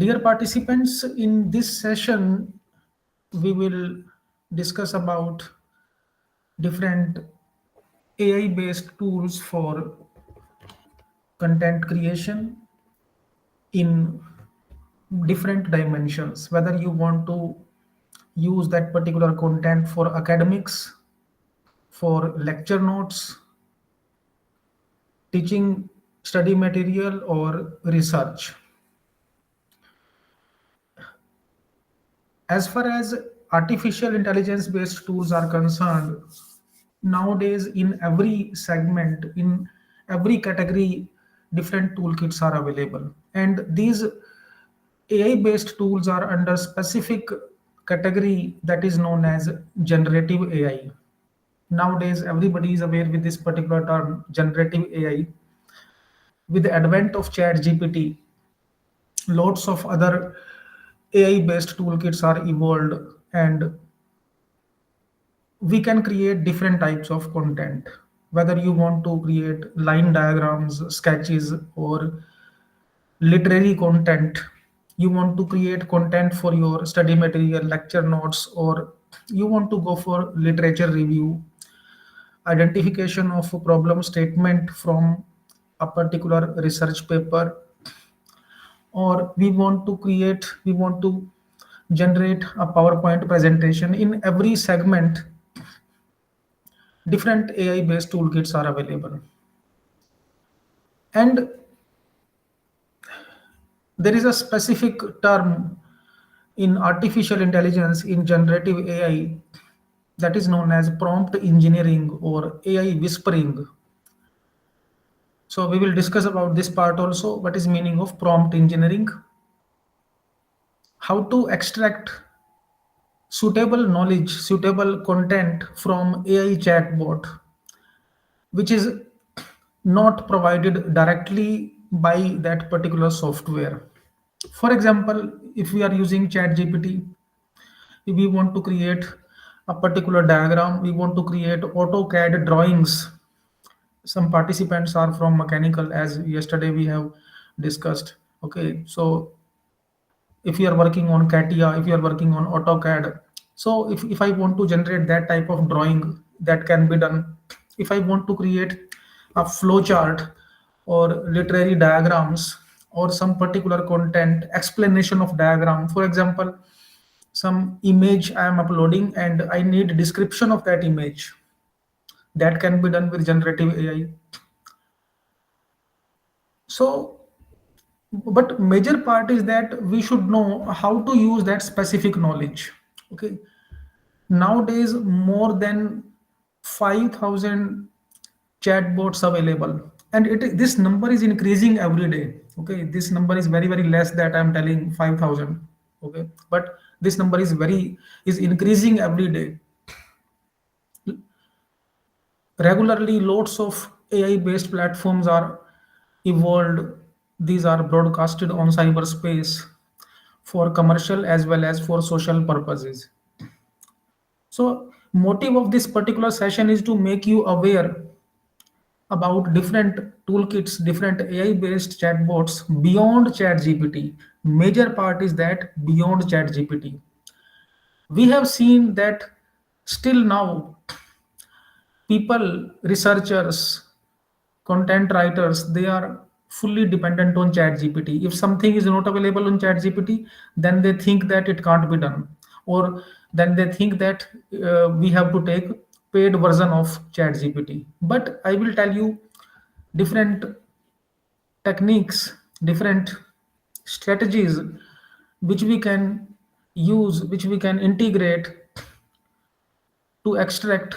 Dear participants, in this session, we will discuss about different AI-based tools for content creation in different dimensions. Whether you want to use that particular content for academics, for lecture notes, teaching study material, or research. As far as artificial intelligence based tools are concerned, nowadays in every segment, in every category, different toolkits are available, and these AI based tools are under specific category that is known as generative AI. Nowadays everybody is aware with this particular term, generative AI. With the advent of chat gpt, lots of other AI based toolkits are evolved, and we can create different types of content. Whether you want to create line diagrams, sketches, or literary content, you want to create content for your study material, lecture notes, or you want to go for literature review, identification of a problem statement from a particular research paper, or we want to generate a PowerPoint presentation. In every segment, different AI based toolkits are available. And there is a specific term in artificial intelligence, in generative AI, that is known as prompt engineering or AI whispering. So we will discuss about this part also. What is meaning of prompt engineering? How to extract suitable knowledge, suitable content from AI chatbot, which is not provided directly by that particular software. For example, if we are using ChatGPT, if we want to create a particular diagram, we want to create AutoCAD drawings. Some participants are from mechanical, as yesterday we have discussed. Okay, so if you are working on CATIA, if you are working on AutoCAD, so if I want to generate that type of drawing, that can be done. If I want to create a flow chart or literary diagrams or some particular content explanation of diagram, for example, some image I am uploading and I need description of that image, that can be done with generative AI. So but major part is that we should know how to use that specific knowledge. Okay, nowadays more than 5,000 chatbots available, and this number is increasing every day. Okay, this number is very less, that I'm telling 5,000. Okay, but this number is increasing every day. Regularly lots of AI based platforms are evolved. These are broadcasted on cyberspace for commercial as well as for social purposes. So motive of this particular session is to make you aware about different toolkits, different AI based chatbots beyond ChatGPT. Major part is that beyond ChatGPT, we have seen that still now people, researchers, content writers, they are fully dependent on chat gpt. If something is not available on chat gpt, then they think that it can't be done, or then they think that we have to take paid version of chat gpt. But I will tell you different techniques, different strategies which we can use, which we can integrate to extract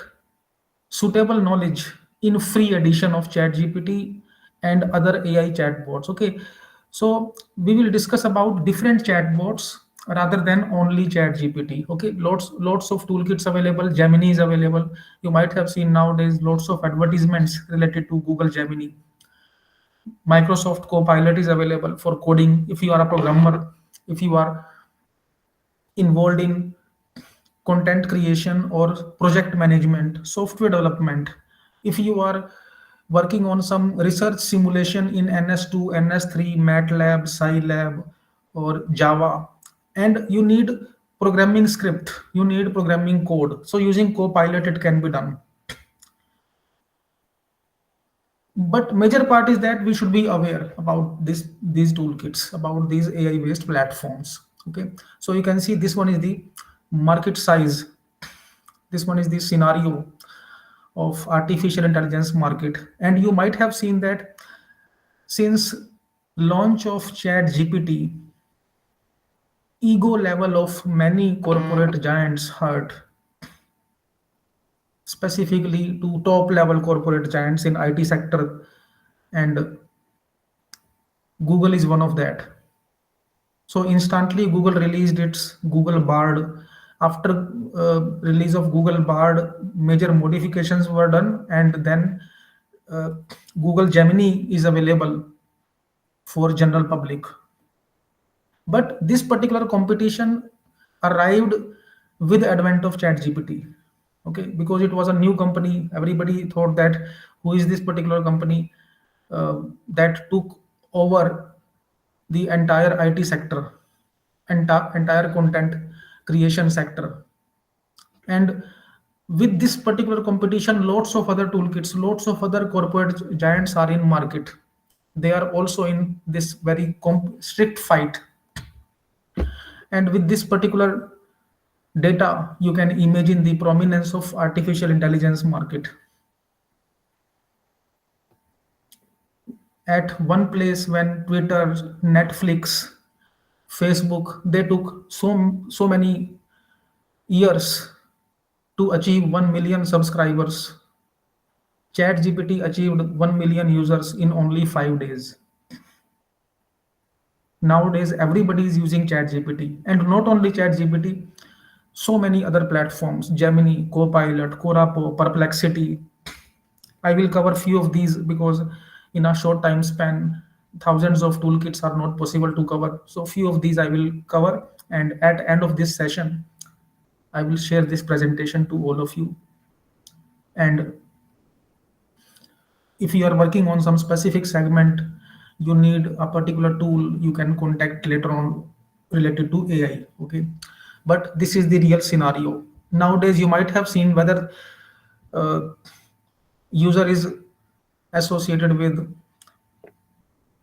suitable knowledge in free edition of ChatGPT and other AI chatbots. Okay, so we will discuss about different chatbots rather than only ChatGPT. Okay, lots of toolkits available. Gemini is available. You might have seen nowadays lots of advertisements related to Google Gemini. Microsoft Copilot is available for coding. If you are a programmer, if you are involved in content creation or project management, software development, if you are working on some research simulation in ns2, ns3, matlab, scilab, or Java, and you need programming script, you need programming code. So using Copilot, it can be done. But major part is that we should be aware about these toolkits, about these AI based platforms. Okay, so you can see this one is the market size, this one is the scenario of artificial intelligence market. And you might have seen that since launch of chat gpt, ego level of many corporate giants hurt, specifically to top level corporate giants in IT sector, and Google is one of that. So instantly Google released its Google Bard. After release of Google Bard, major modifications were done, and then uh, Google Gemini is available for general public. But this particular competition arrived with advent of ChatGPT. Okay, because it was a new company, everybody thought that who is this particular company uh, that took over the entire IT sector, entire content creation sector. And with this particular competition, lots of other toolkits, lots of other corporate giants are in market. They are also in this very strict fight. And with this particular data, you can imagine the prominence of artificial intelligence market. At one place, when Twitter, Netflix, Facebook, they took so many years to achieve 1 million subscribers. ChatGPT achieved 1 million users in only 5 days. Nowadays, everybody is using ChatGPT, and not only ChatGPT, so many other platforms: Gemini, Copilot, Corapo, Perplexity. I will cover few of these because in a short time span, thousands of toolkits are not possible to cover. So few of these I will cover, and at end of this session, I will share this presentation to all of you. And if you are working on some specific segment, you need a particular tool, you can contact later on related to AI. Okay, but this is the real scenario. Nowadays, you might have seen whether uh, user is associated with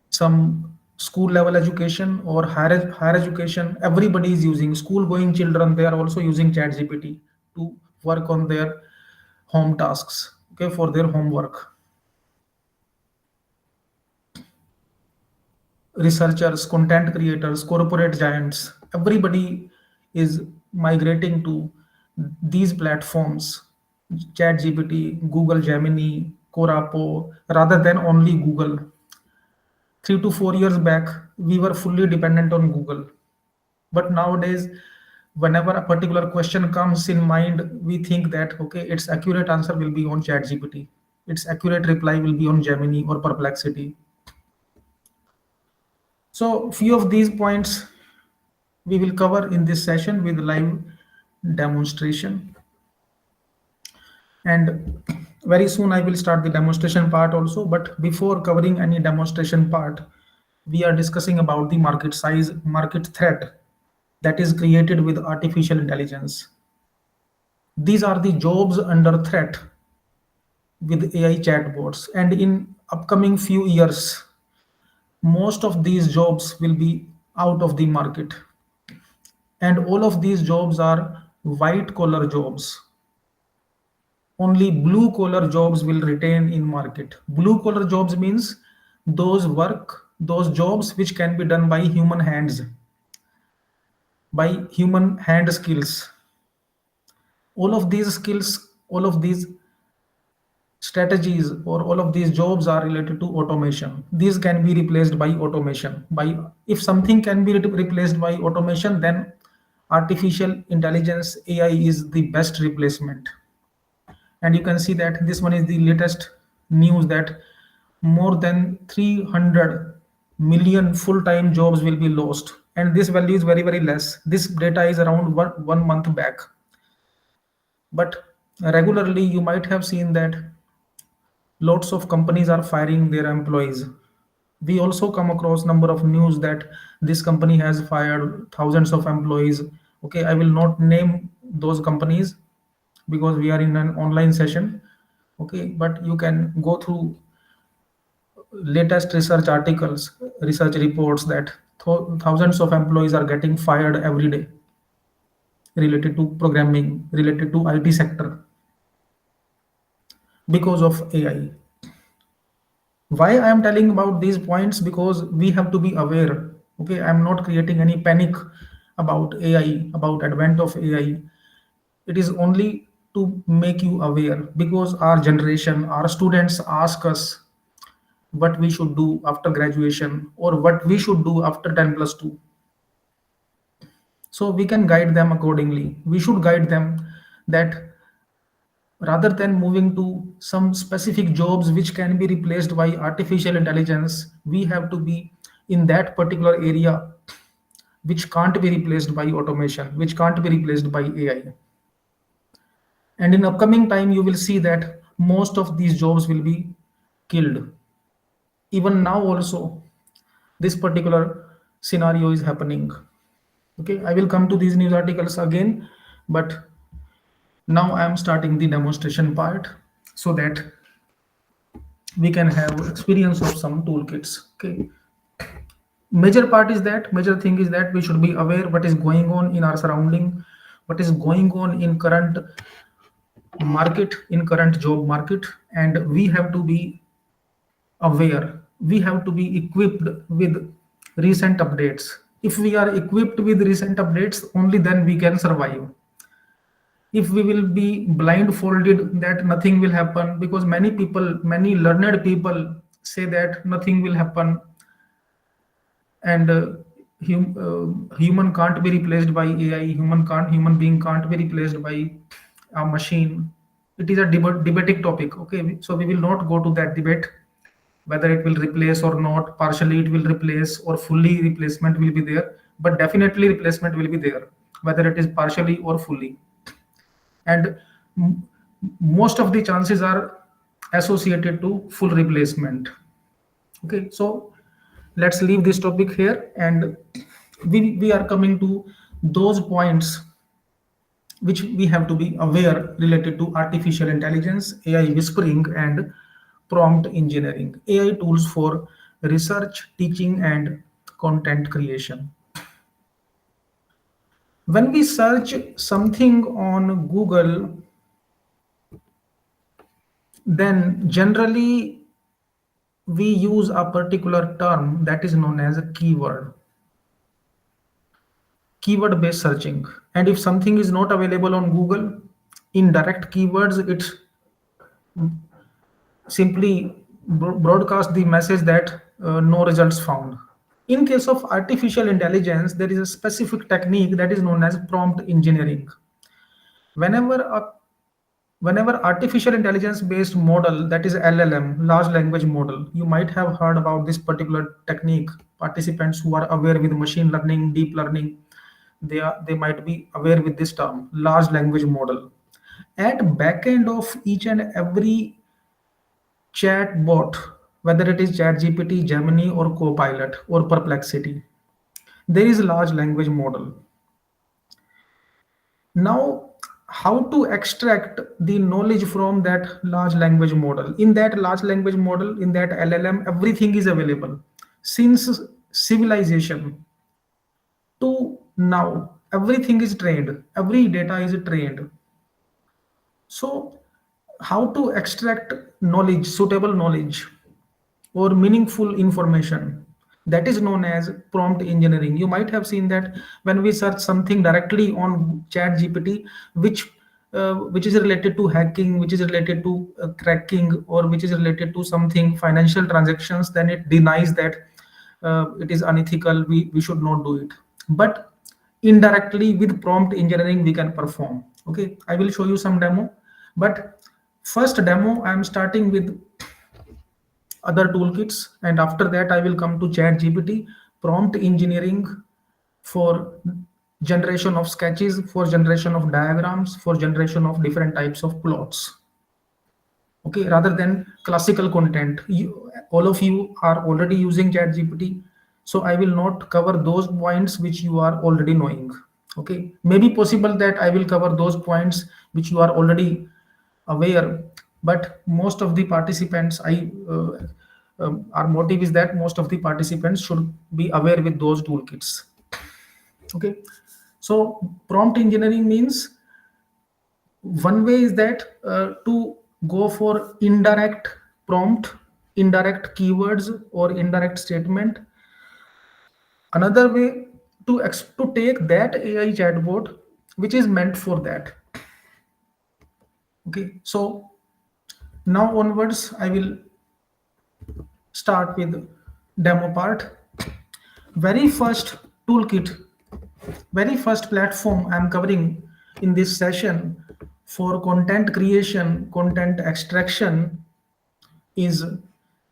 some school level education or higher education. Everybody is using, school going children, they are also using chat gpt to work on their home tasks, okay, for their homework. Researchers, content creators, corporate giants, everybody is migrating to these platforms: ChatGPT, Google Gemini, Corapo, rather than only Google. 3 to 4 years back, we were fully dependent on Google. But nowadays, whenever a particular question comes in mind, we think that okay, its accurate answer will be on ChatGPT, its accurate reply will be on Gemini or Perplexity. So, few of these points we will cover in this session with live demonstration. And very soon I will start the demonstration part also. But before covering any demonstration part, we are discussing about the market size, market threat that is created with artificial intelligence. These are the jobs under threat with AI chatbots. And in upcoming few years, most of these jobs will be out of the market. And all of these jobs are white collar jobs. Only blue collar jobs will retain in market. Blue collar jobs means those jobs which can be done by human hands, by human hand skills. All of these skills, all of these strategies, or all of these jobs are related to automation. These can be replaced by automation. By, if something can be replaced by automation, then artificial intelligence, AI, is the best replacement. And you can see that this one is the latest news that more than 300 million full-time jobs will be lost, and this value is very less. This data is around one month back. But regularly you might have seen that lots of companies are firing their employees. We also come across number of news that this company has fired thousands of employees. Okay, I will not name those companies because we are in an online session. Okay, but you can go through latest research articles, research reports that thousands of employees are getting fired every day related to programming, related to IT sector because of AI. Why I am telling about these points? Because we have to be aware. Okay, I am not creating any panic about AI, about advent of AI. It is only to make you aware, because our generation, our students ask us what we should do after graduation or what we should do after 10 plus 2. So we can guide them accordingly. We should guide them that rather than moving to some specific jobs which can be replaced by artificial intelligence, we have to be in that particular area which can't be replaced by automation, which can't be replaced by AI. And in upcoming time, you will see that most of these jobs will be killed. Even now also, this particular scenario is happening. Okay, I will come to these news articles again, but now I am starting the demonstration part so that we can have experience of some toolkits. Okay, major thing is that we should be aware what is going on in our surrounding, what is going on in current market, in current job market, and we have to be aware, we have to be equipped with recent updates. If we are equipped with recent updates, only then we can survive. If we will be blindfolded that nothing will happen, because many people, many learned people say that nothing will happen, and human can't be replaced by AI, human being can't be replaced by a machine. It is a debating topic. Okay, so we will not go to that debate whether it will replace or not, partially it will replace or fully replacement will be there, but definitely replacement will be there, whether it is partially or fully. And m- most of the chances are associated to full replacement. Okay, so let's leave this topic here, and we are coming to those points which we have to be aware related to artificial intelligence, AI whispering, and prompt engineering, AI tools for research, teaching, and content creation. When we search something on Google, then generally we use a particular term that is known as a keyword based searching. And if something is not available on Google in direct keywords, it simply broadcast the message that no results found. In case of artificial intelligence, there is a specific technique that is known as prompt engineering. Whenever a whenever artificial intelligence based model, that is LLM, large language model, you might have heard about this particular technique. Participants who are aware with machine learning, deep learning, they might be aware with this term, large language model. At back end of each and every chat bot, whether it is chat gpt, Gemini, or Copilot, or Perplexity, there is a large language model. Now, how to extract the knowledge from that large language model? In that large language model, in that LLM, everything is available. Since civilization to now, everything is trained, every data is trained. So, how to extract knowledge, suitable knowledge, or meaningful information? That is known as prompt engineering. You might have seen that when we search something directly on chat gpt, which which is related to hacking, which is related to cracking, or which is related to something financial transactions, then it denies that it is unethical, we should not do it. But indirectly with prompt engineering we can perform. Okay, I will show you some demo, but first demo I am starting with other toolkits, and after that I will come to chat gpt, prompt engineering for generation of sketches, for generation of diagrams, for generation of different types of plots. okay, rather than classical content. All of you are already using chat gpt, so I will not cover those points which you are already knowing. Okay, maybe possible that I will cover those points which you are already aware, but most of the participants our motive is that most of the participants should be aware with those toolkits. Okay, so prompt engineering means, one way is that to go for indirect prompt, indirect keywords or indirect statement. Another way to take that AI chatbot which is meant for that. Okay, so now onwards I will start with demo part. Very first toolkit, very first platform I'm covering in this session for content creation, content extraction is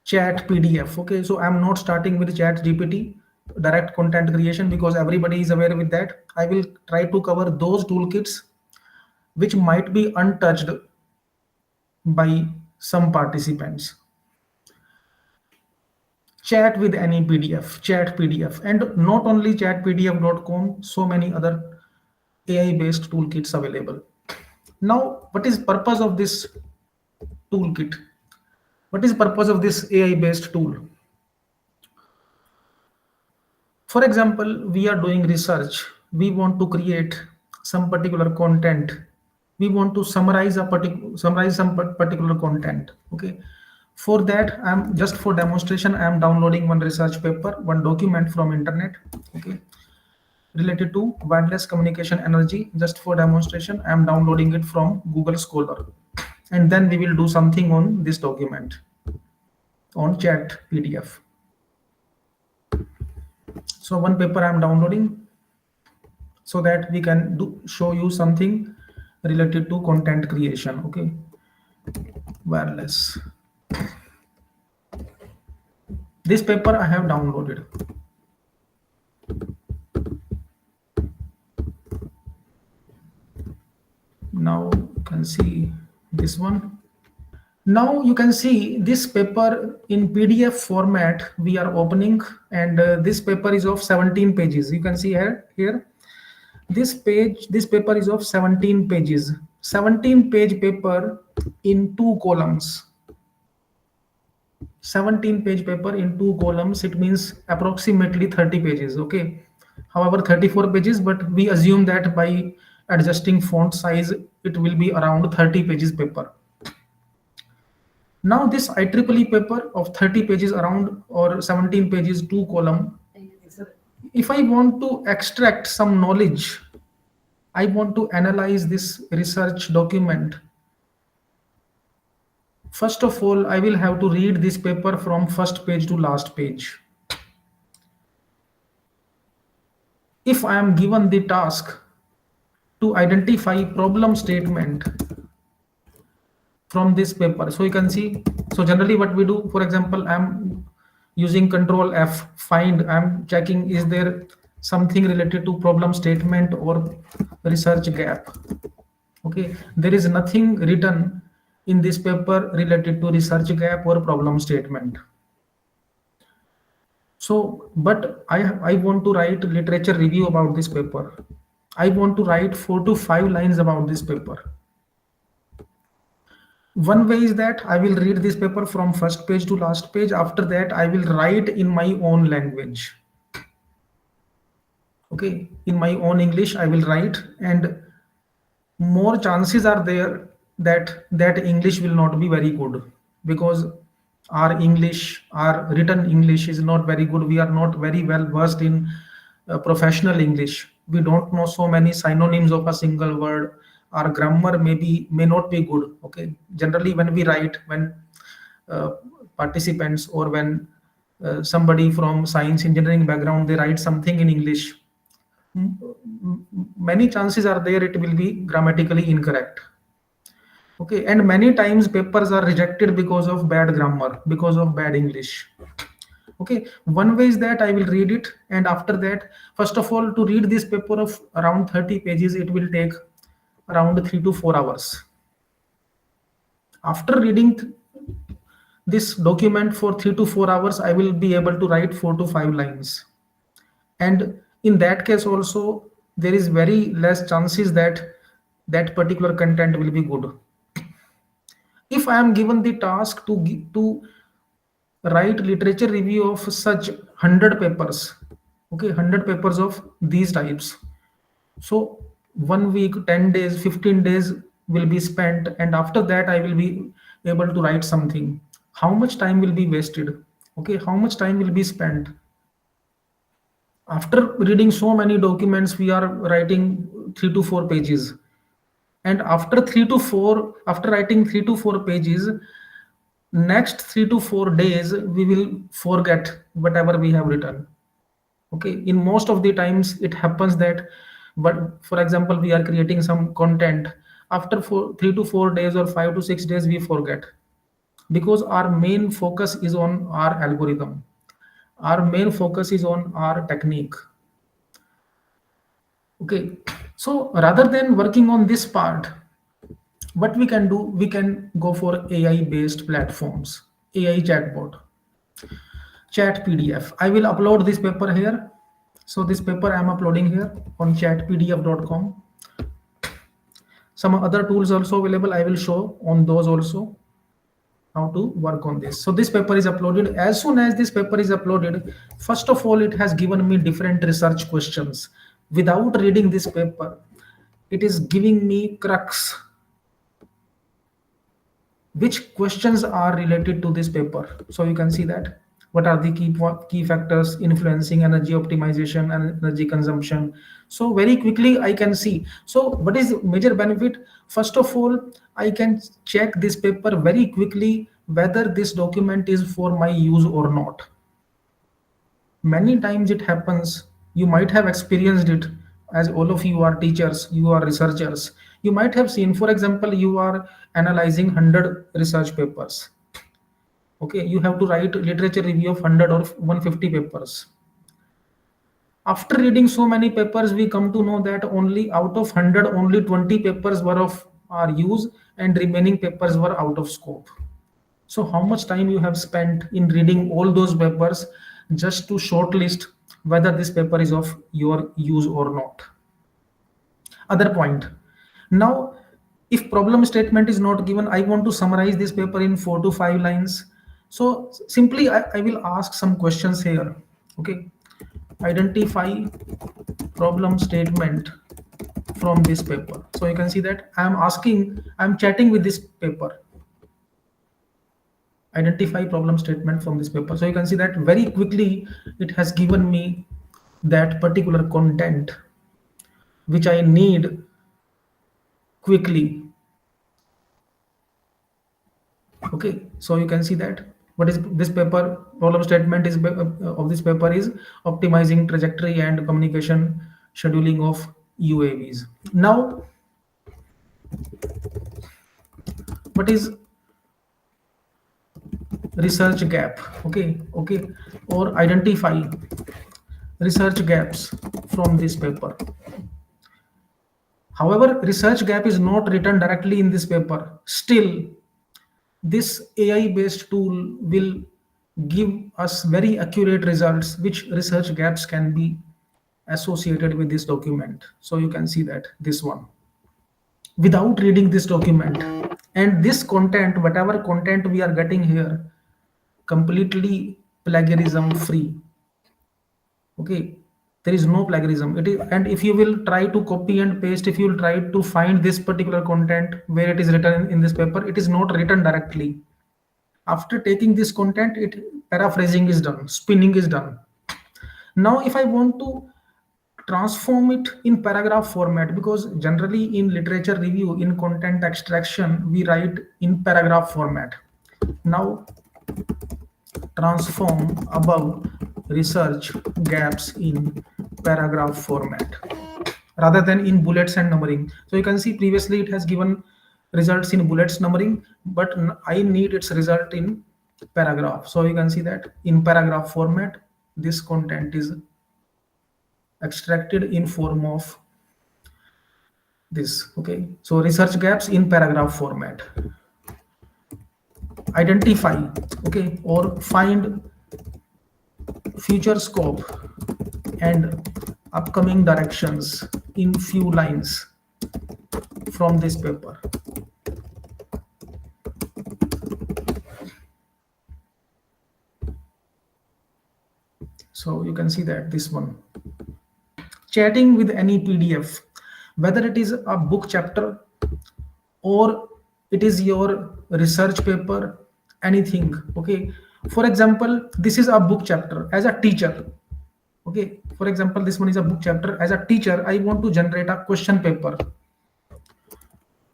chat pdf. Okay, so I'm not starting with chat gpt direct content creation because everybody is aware with that. I will try to cover those toolkits which might be untouched by some participants. Chat with any pdf, chat pdf, and not only chatpdf.com, so many other ai based toolkits available. Now what is purpose of this toolkit? What is purpose of this ai based tool? For example, we are doing research, we want to create some particular content, we want to summarize summarize some particular content. Okay, for that I'm just for demonstration I am downloading one research paper, one document from internet. Okay, related to wireless communication energy. Just for demonstration I am downloading it from google scholar, and then we will do something on this document on chat pdf. So one paper I am downloading so that we can show you something related to content creation. Okay, wireless, this paper I have downloaded. Now you can see this one. Now you can see this paper in pdf format we are opening, and this paper is of 17 pages. You can see here this paper is of 17 pages, 17-page paper in two columns. 17-page paper in two columns, it means approximately 30 pages. Okay, however 34 pages, but we assume that by adjusting font size it will be around 30 pages paper. Now this IEEE paper of 30 pages around, or 17 pages, two column, if I want to extract some knowledge, I want to analyze this research document. First of all, I will have to read this paper from first page to last page. If I am given the task to identify problem statement from this paper, so you can see, so generally what we do, for example, I'm using control f, find, I'm checking is there something related to problem statement or research gap. Okay, there is nothing written in this paper related to research gap or problem statement. So but I want to write literature review about this paper. I want to write 4 to 5 lines about this paper. One way is that I will read this paper from first page to last page. After that I will write in my own language. Okay, in my own english I will write, and more chances are there that that english will not be very good, because our english, our written english is not very good. We are not very well versed in professional english. We don't know so many synonyms of a single word. Our grammar may not be good. Okay, generally when we write, when uh, participants, or when somebody from science engineering background, they write something in english, many chances are there it will be grammatically incorrect. Okay, and many times papers are rejected because of bad grammar, because of bad english. Okay, one way is that I will read it, and after that, first of all, to read this paper of around 30 pages, it will take around 3 to 4 hours. After reading this document for 3 to 4 hours, I will be able to write 4 to 5 lines. And in that case also, there is very less chances that that particular content will be good. If I am given the task to write literature review of such 100 papers, okay, 100 papers of these types, so 1 week, 10 days, 15 days will be spent, and after that I will be able to write something. How much time will be wasted? Okay, how much time will be spent? After reading so many documents, we are writing 3 to 4 pages, and after writing 3 to 4 pages, next 3 to 4 days we will forget whatever we have written. Okay, in most of the times it happens that, but for example, we are creating some content, after 3 to 4 days or 5 to 6 days we forget, because our main focus is on our algorithm, our main focus is on our technique. Okay, so rather than working on this part, what we can do, we can go for AI based platforms. AI chatbot, chat PDF. I will upload this paper here. So this paper I am uploading here on chatpdf.com. Some other tools also available, I will show on those also how to work on this. So this paper is uploaded. As soon as this paper is uploaded, first of all, it has given me different research questions. Without reading this paper, it is giving me crux, which questions are related to this paper. So you can see that what are the key factors influencing energy optimization and energy consumption. So very quickly I can see. So what is major benefit? First of all, I can check this paper very quickly whether this document is for my use or not. Many times it happens, you might have experienced it, as all of you are teachers, you are researchers, you might have seen, for example, you are analyzing 100 research papers. Okay, you have to write literature review of 100 or 150 papers. After reading so many papers, we come to know that only out of 100, only 20 papers were of our use, and remaining papers were out of scope. So how much time you have spent in reading all those papers just to shortlist whether this paper is of your use or not? Other point. Now, if problem statement is not given, I want to summarize this paper in 4 to 5 lines. So simply I will ask some questions here. Okay. Identify problem statement from this paper. So you can see that I'm chatting with this paper. Identify problem statement from this paper. So you can see that very quickly it has given me that particular content which I need quickly. Okay, so you can see that what is this paper problem statement is of this paper is optimizing trajectory and communication scheduling of UAVs. Now, what is research gap? Okay, or identify research gaps from this paper. However, research gap is not written directly in this paper. Still, this AI based tool will give us very accurate results which research gaps can be associated with this document. So you can see that this one, without reading this document, and this content, whatever content we are getting here, completely plagiarism free. Okay, there is no plagiarism. It is, and if you will try to copy and paste, if you will try to find this particular content where it is written in this paper, it is not written directly. After taking this content, it paraphrasing is done, spinning is done. Now if I want to transform it in paragraph format, because generally in literature review, in content extraction, we write in paragraph format. Now transform above research gaps in paragraph format rather than in bullets and numbering. So you can see previously it has given results in bullets numbering, but I need its result in paragraph. So you can see that in paragraph format, this content is extracted in form of this. Okay, so research gaps in paragraph format. identify, okay, or find future scope and upcoming directions in few lines from this paper. So you can see that this one, chatting with any PDF, whether it is a book chapter or it is your research paper, anything. Okay, for example, this is a book chapter. As a teacher, okay, for example, this one is a book chapter. As a teacher, I want to generate a question paper.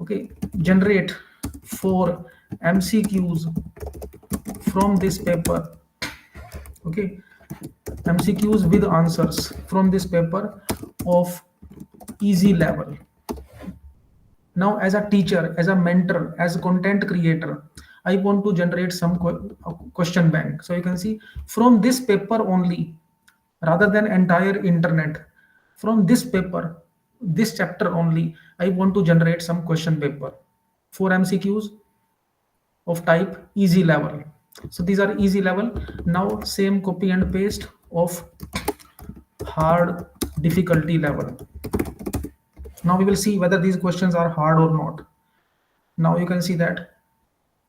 Okay, generate 4 MCQs from this paper. Okay, MCQs with answers from this paper of easy level. Now, as a teacher, as a mentor, as a content creator, I want to generate some question bank. So you can see from this paper only, rather than entire internet, from this paper, this chapter only, I want to generate some question paper. 4 MCQs of type easy level. So these are easy level. Now same copy and paste of hard difficulty level. Now we will see whether these questions are hard or not. Now you can see that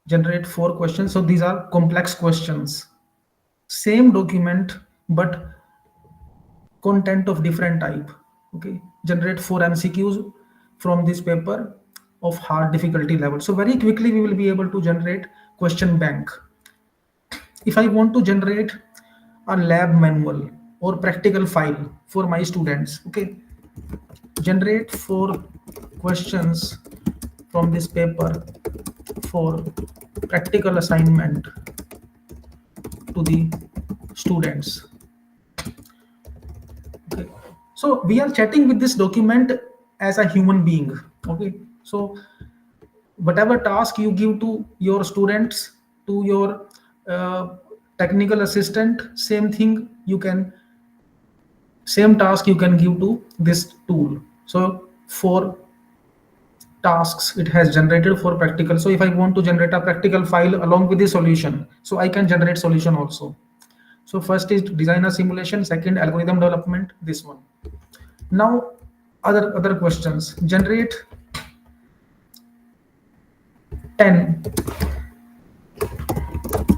generate 4 questions. So these are complex questions. Same document, but content of different type. Okay, generate 4 MCQs from this paper of hard difficulty level. So very quickly we will be able to generate question bank. If I want to generate a lab manual or practical file for my students, okay, generate 4 questions from this paper for practical assignment to the students. Okay, so we are chatting with this document as a human being. Okay, so whatever task you give to your students, to your uh, technical assistant, same thing you can, same task you can give to this tool. So for tasks it has generated for practical. So if I want to generate a practical file along with the solution, so I can generate solution also. So first is designer simulation, second algorithm development, this one. Now other questions, generate 10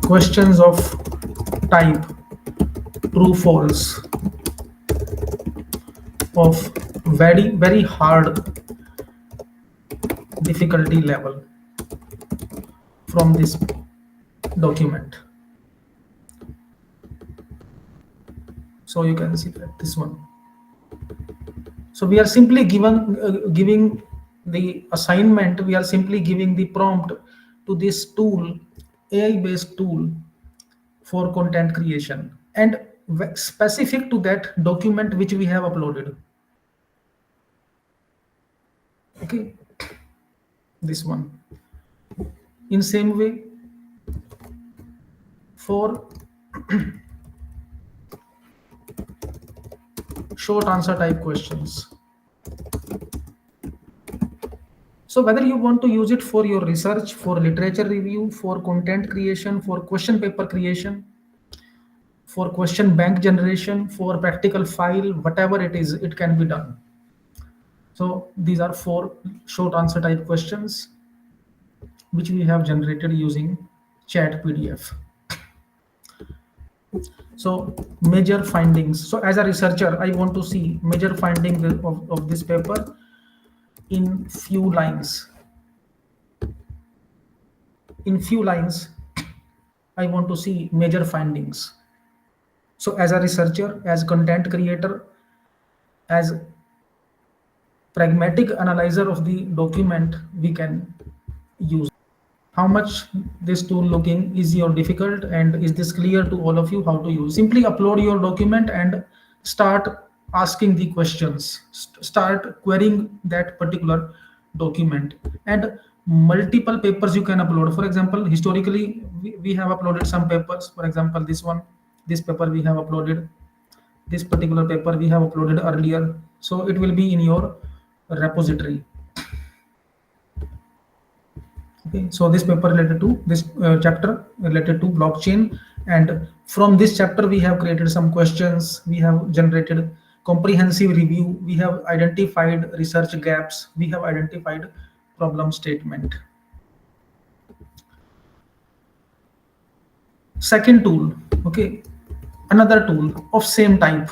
questions of type true false of very hard difficulty level from this document. So you can see that this one. So we are simply giving the assignment, we are simply giving the prompt to this tool, AI based tool for content creation, and specific to that document which we have uploaded. Okay, this one. In same way, for short answer type questions. So whether you want to use it for your research, for literature review, for content creation, for question paper creation, for question bank generation, for practical file, whatever it is, it can be done. So these are 4 short answer type questions which we have generated using chat PDF. So major findings. So as a researcher, I want to see major findings of this paper in few lines. In few lines, I want to see major findings. So as a researcher, as content creator, as pragmatic analyzer of the document, we can use. How much this tool looking easy or difficult, and is this clear to all of you how to use? Simply upload your document and start asking the questions, start querying that particular document. And multiple papers you can upload. For example, historically we have uploaded some papers. For example, this one, this paper we have uploaded, this particular paper we have uploaded earlier, so it will be in your repository. Okay, so this paper related to this chapter related to blockchain, and from this chapter we have created some questions, we have generated comprehensive review, we have identified research gaps, we have identified problem statement. Second tool, okay, another tool of same type,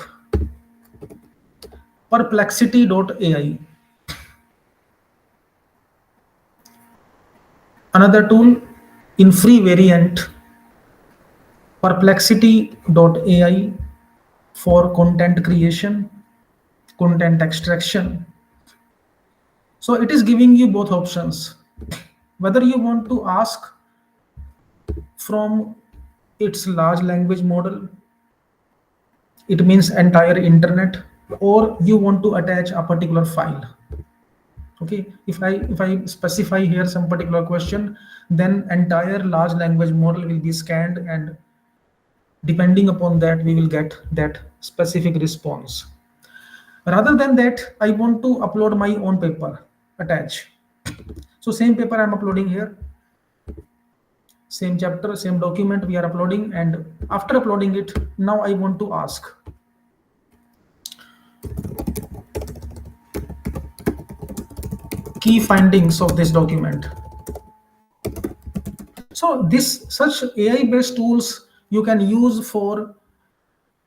perplexity.ai. Another tool in free variant, perplexity.ai, for content creation, content extraction. So it is giving you both options. Whether you want to ask from its large language model, it means entire internet, or you want to attach a particular file. Okay, if I specify here some particular question, then entire large language model will be scanned, and depending upon that we will get that specific response. Rather than that, I want to upload my own paper, attach. So same paper I'm uploading here, same chapter, same document we are uploading, and after uploading it, now I want to ask key findings of this document. So this such AI based tools you can use for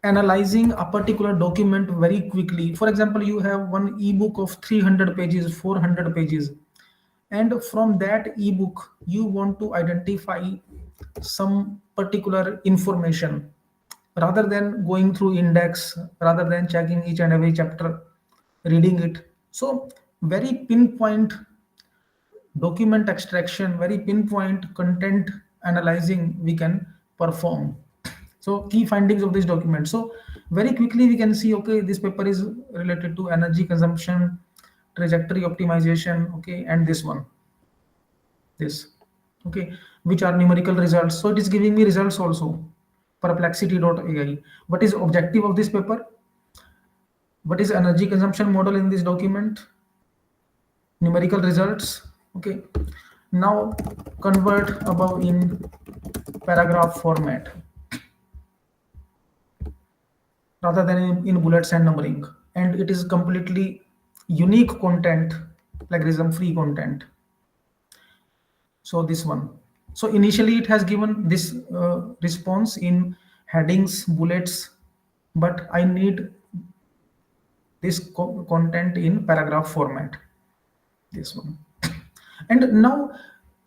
analyzing a particular document very quickly. For example, you have one ebook of 300 pages, 400 pages, and from that ebook you want to identify some particular information. Rather than going through index, rather than checking each and every chapter, reading it, so very pinpoint document extraction, very pinpoint content analyzing we can perform. So key findings of this document, so very quickly we can see, okay, this paper is related to energy consumption, trajectory optimization, okay, and this one, this, okay, which are numerical results. So it is giving me results also. Perplexity.ai, what is objective of this paper, what is energy consumption model in this document, numerical results. Okay, now convert above in paragraph format rather than in bullets and numbering, and it is completely unique content, plagiarism free content. So this one, so initially it has given this response in headings, bullets, but I need this content in paragraph format, this one. And now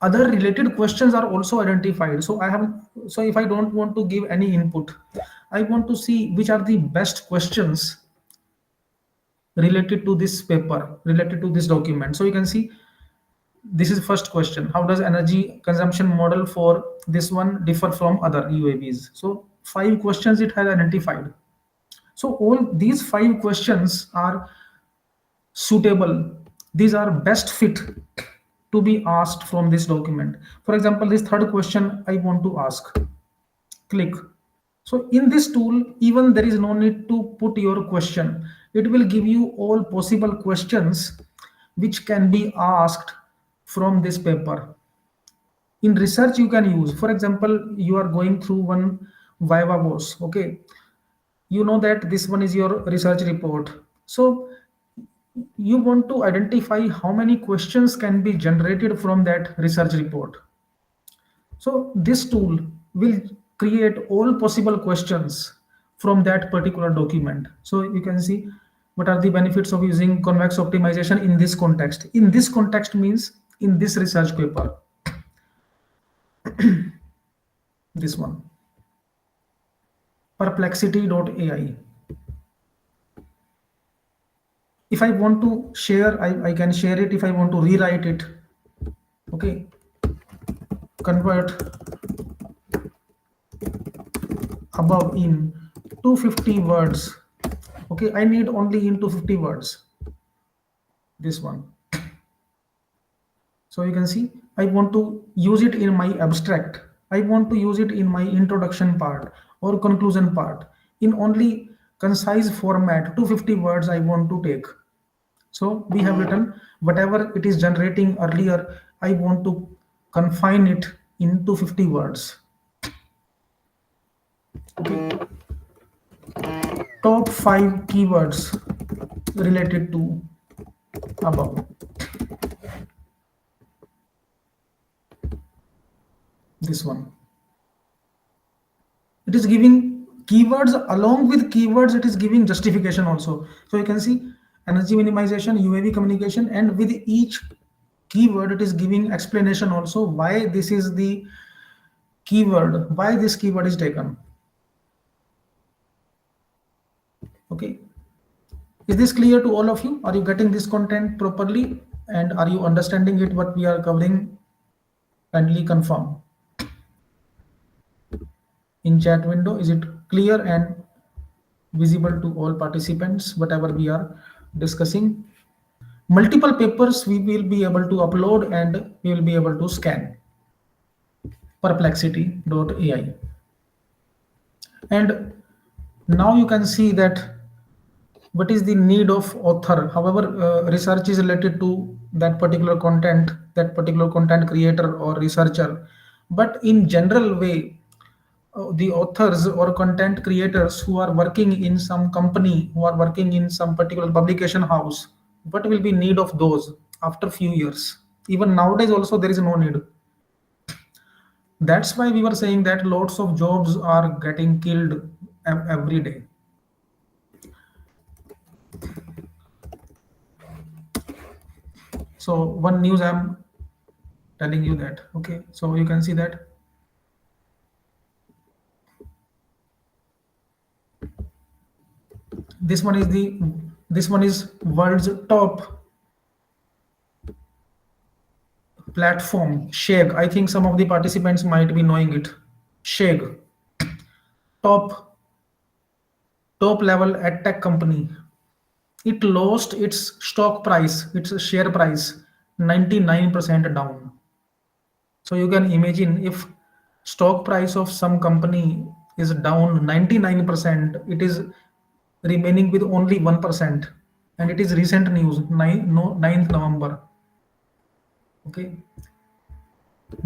other related questions are also identified. So I have, so if I don't want to give any input, I want to see which are the best questions related to this paper, related to this document. So you can see this is first question, how does energy consumption model for this one differ from other UAVs? So 5 questions it has identified. So all these 5 questions are suitable, these are best fit to be asked from this document. For example, this third question I want to ask, click. So in this tool, even there is no need to put your question, it will give you all possible questions which can be asked from this paper. In research you can use, for example, you are going through one viva voce, okay, you know that this one is your research report. So you want to identify how many questions can be generated from that research report. So this tool will create all possible questions from that particular document. So you can see what are the benefits of using convex optimization in this context. In this context means in this research paper, this one, perplexity.ai. If I want to share, I can share it. If I want to rewrite it, okay, convert above in 250 words. Okay, I need only in 250 words, this one. So you can see I want to use it in my abstract, I want to use it in my introduction part or conclusion part, in only concise format, 250 words I want to take. So we have written whatever it is generating earlier, I want to confine it into 50 words. Okay, top 5 keywords related to above. This one, it is giving keywords, along with keywords it is giving justification also. So you can see energy minimization, UAV communication, and with each keyword it is giving explanation also why this is the keyword, why this keyword is taken. Okay, is this clear to all of you? Are you getting this content properly, and are you understanding it what we are covering? Kindly confirm in chat window. Is it clear and visible to all participants whatever we are discussing? Multiple papers we will be able to upload, and we will be able to scan perplexity.ai. And now you can see that what is the need of author. However, research is related to that particular content, that particular content creator or researcher, but in general way, the authors or content creators who are working in some company, who are working in some particular publication house, what will be need of those after few years? Even nowadays also there is no need. That's why we were saying that lots of jobs are getting killed every day. So one news I'm telling you that. Okay, so you can see that this one is the, this one is world's top platform, Shag. I think some of the participants might be knowing it. Shag, top level at tech company. It lost its stock price, its share price, 99% down. So you can imagine if stock price of some company is down 99%, it is remaining with only 1%. And it is recent news, 9th November. Okay,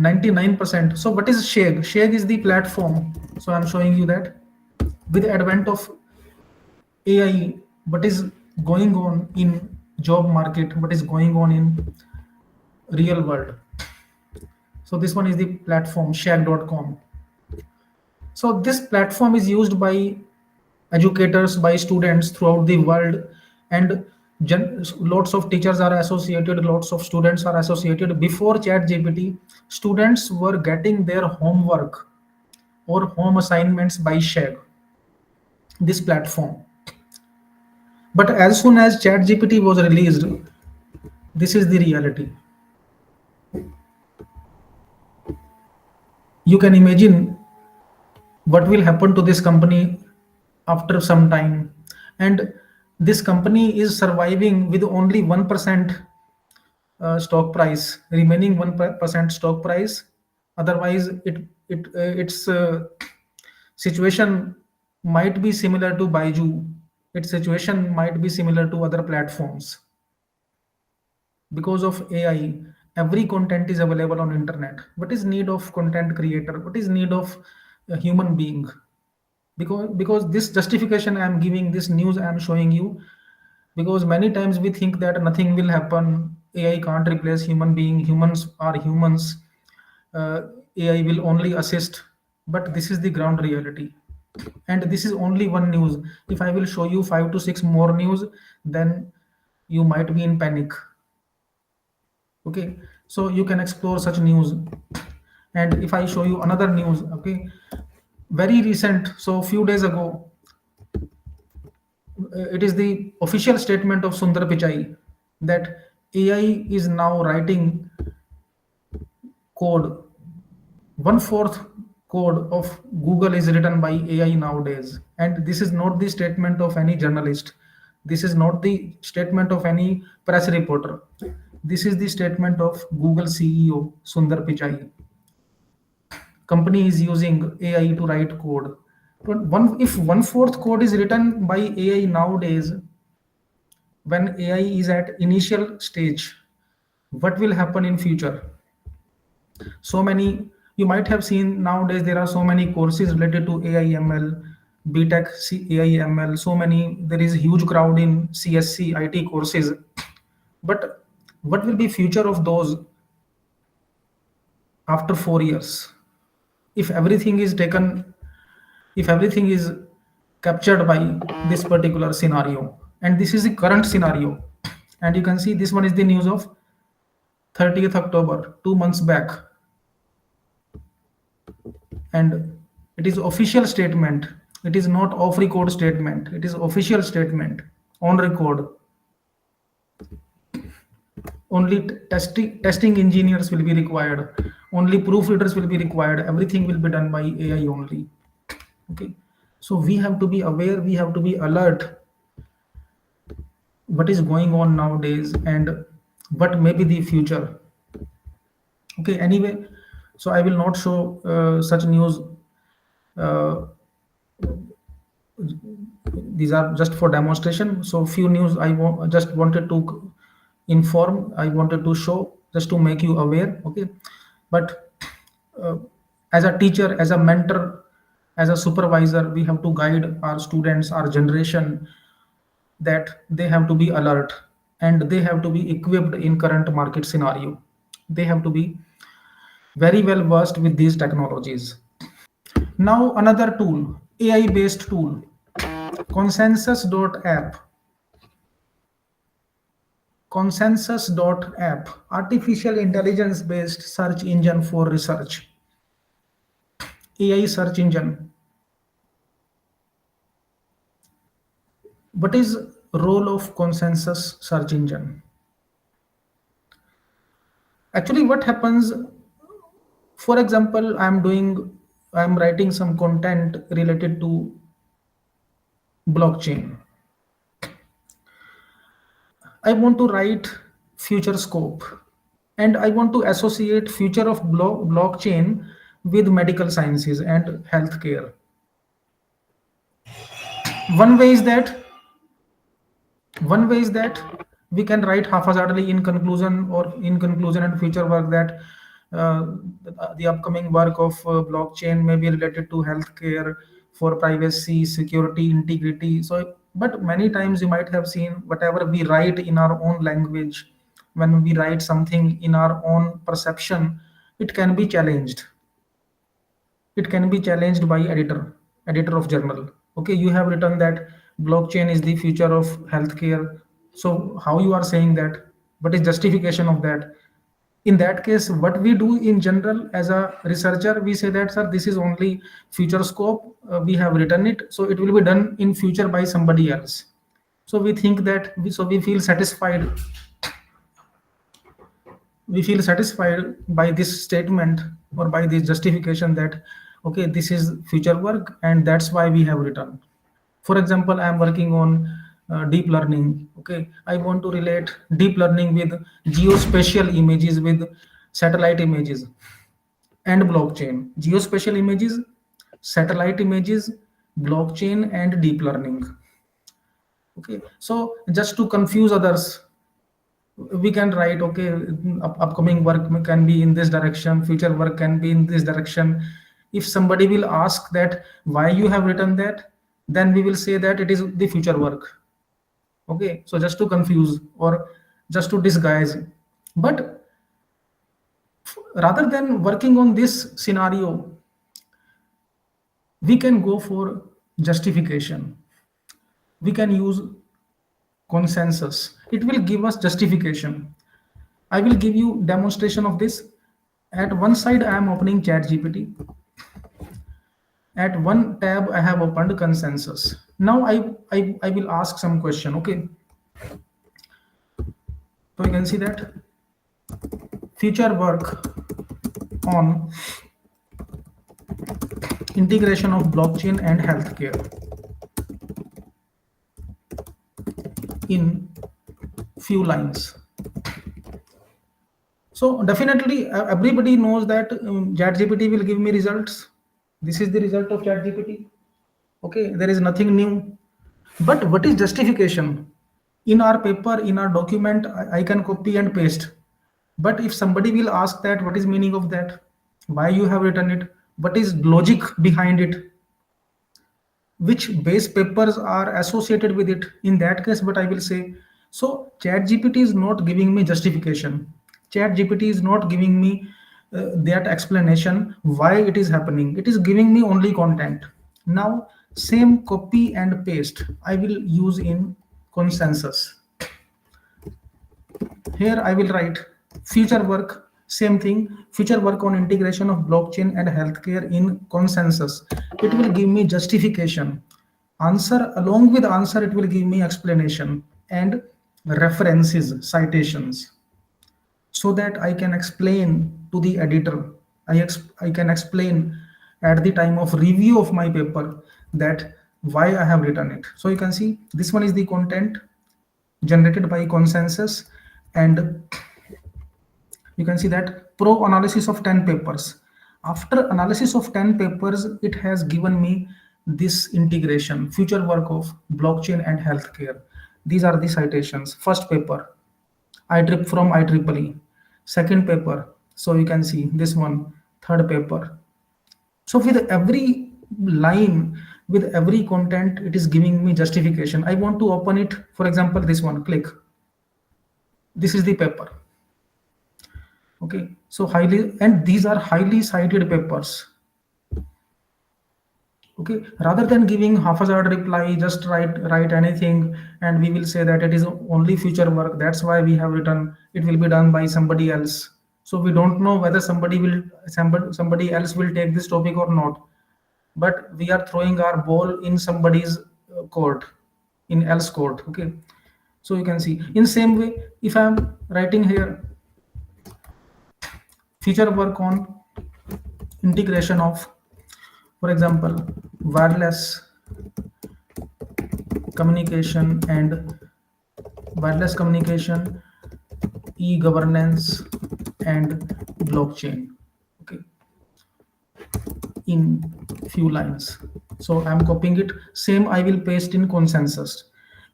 99%. So what is Shag? Shag is the platform. So I'm showing you that with the advent of AI, what is going on in job market, what is going on in real world. So this one is the platform shag.com. So this platform is used by educators, by students throughout the world, and lots of teachers are associated, lots of students are associated. Before chat gpt, students were getting their homework or home assignments by shag, this platform. But as soon as chat gpt was released, this is the reality. You can imagine what will happen to this company after some time. And this company is surviving with only 1% stock price, remaining 1% stock price. Otherwise its situation might be similar to Baiju, its situation might be similar to other platforms. Because of AI, every content is available on internet. What is need of content creator? What is need of a human being? Because this justification I am giving, this news I am showing you, because many times we think that nothing will happen, AI can't replace human being, humans are humans, uh, AI will only assist. But this is the ground reality, and this is only one news. If I will show you 5 to 6 more news, then you might be in panic. Okay, so you can explore such news. And if I show you another news, okay, very recent, so few days ago, it is the official statement of Sundar Pichai that AI is now writing code. One fourth code of Google is written by AI nowadays. And this is not the statement of any journalist, this is not the statement of any press reporter, this is the statement of Google CEO Sundar Pichai. Company is using AI to write code. But if one fourth code is written by AI nowadays, when AI is at initial stage, what will happen in future? So many, you might have seen nowadays there are so many courses related to AI ML, BTech AI ML. So many, there is a huge crowd in CSC IT courses. But what will be future of those after 4 years? If everything is taken, if everything is captured by this particular scenario, and this is the current scenario, and you can see this one is the news of 30th October, 2 months back, and it is official statement. It is not off record statement. It is official statement on record. Only testing engineers will be required. Only proofreaders will be required. Everything will be done by AI only. Okay, so we have to be aware. We have to be alert. What is going on nowadays and what may be the future. Okay, anyway, so I will not show such news. uh, these are just for demonstration. So few news just wanted to inform, I wanted to show, just to make you aware. Okay, but uh, as a teacher, as a mentor, as a supervisor, we have to guide our students, our generation, that they have to be alert and they have to be equipped in current market scenario. They have to be very well versed with these technologies. Now another tool, AI based tool, consensus.app. Consensus.app, artificial intelligence based search engine for research. AI search engine. What is role of consensus search engine? Actually, what happens, for example, I'm writing some content related to blockchain. I want to write future scope, and I want to associate future of blockchain with medical sciences and healthcare. One way is that one way is that we can write haphazardly in conclusion, or in conclusion and future work, that uh, the upcoming work of blockchain may be related to healthcare, for privacy, security, integrity. So but many times you might have seen, whatever we write in our own language, when we write something in our own perception, it can be challenged. It can be challenged by editor of journal. Okay, you have written that blockchain is the future of healthcare. So how you are saying that? What is justification of that? In that case, what we do in general as a researcher, we say that, sir, this is only future scope. We have written it, so it will be done in future by somebody else. So we think that we feel satisfied. We feel satisfied by this statement, or by this justification, that okay, this is future work and that's why we have written. For example, I am working on deep learning. Okay, I want to relate deep learning with geospatial images, with satellite images and blockchain. Geospatial images, satellite images, blockchain and deep learning. Okay, so just to confuse others, we can write, okay, upcoming work can be in this direction, future work can be in this direction. If somebody will ask that why you have written that, then we will say that it is the future work. Okay, so just to confuse, or just to disguise. But rather than working on this scenario, we can go for justification. We can use consensus. It will give us justification. I will give you demonstration of this. At one side, I am opening ChatGPT. At one tab, I have opened consensus. Now I will ask some question. Okay, so you can see that future work on integration of blockchain and healthcare in few lines. So definitely, everybody knows that ChatGPT will give me results. This is the result of ChatGPT. Okay, there is nothing new. But what is justification? In our paper, in our document, I can copy and paste. But if somebody will ask that what is meaning of that, why you have written it, what is logic behind it, which base papers are associated with it, in that case what I will say, so chat gpt is not giving me justification, chat gpt is not giving me that explanation why it is happening, it is giving me only content. Now same copy and paste I will use in consensus. Here I will write future work, same thing, future work on integration of blockchain and healthcare in consensus. It will give me justification. Answer, along with answer it will give me explanation and references, citations, so that I can explain to the editor. I can explain at the time of review of my paper that why I have written it. So you can see this one is the content generated by consensus, and you can see that pro analysis of 10 papers. After analysis of 10 papers, it has given me this integration, future work of blockchain and healthcare. These are the citations. First paper, IEEE from IEEE. Second paper, so you can see this one, third paper. So with every line, with every content, it is giving me justification. I want to open it, for example, this one, click. This is the paper. Okay, so highly, and these are highly cited papers. Okay, rather than giving haphazard reply, just write anything, and we will say that it is only future work. That's why we have written it will be done by somebody else. So we don't know whether somebody else will take this topic or not. But we are throwing our ball in somebody's court, in else court. Okay, so you can see in same way, if I am writing here future work on integration of, for example, wireless communication and wireless communication, e-governance and blockchain. Okay, in few lines. So I'm copying it. Same I will paste in consensus.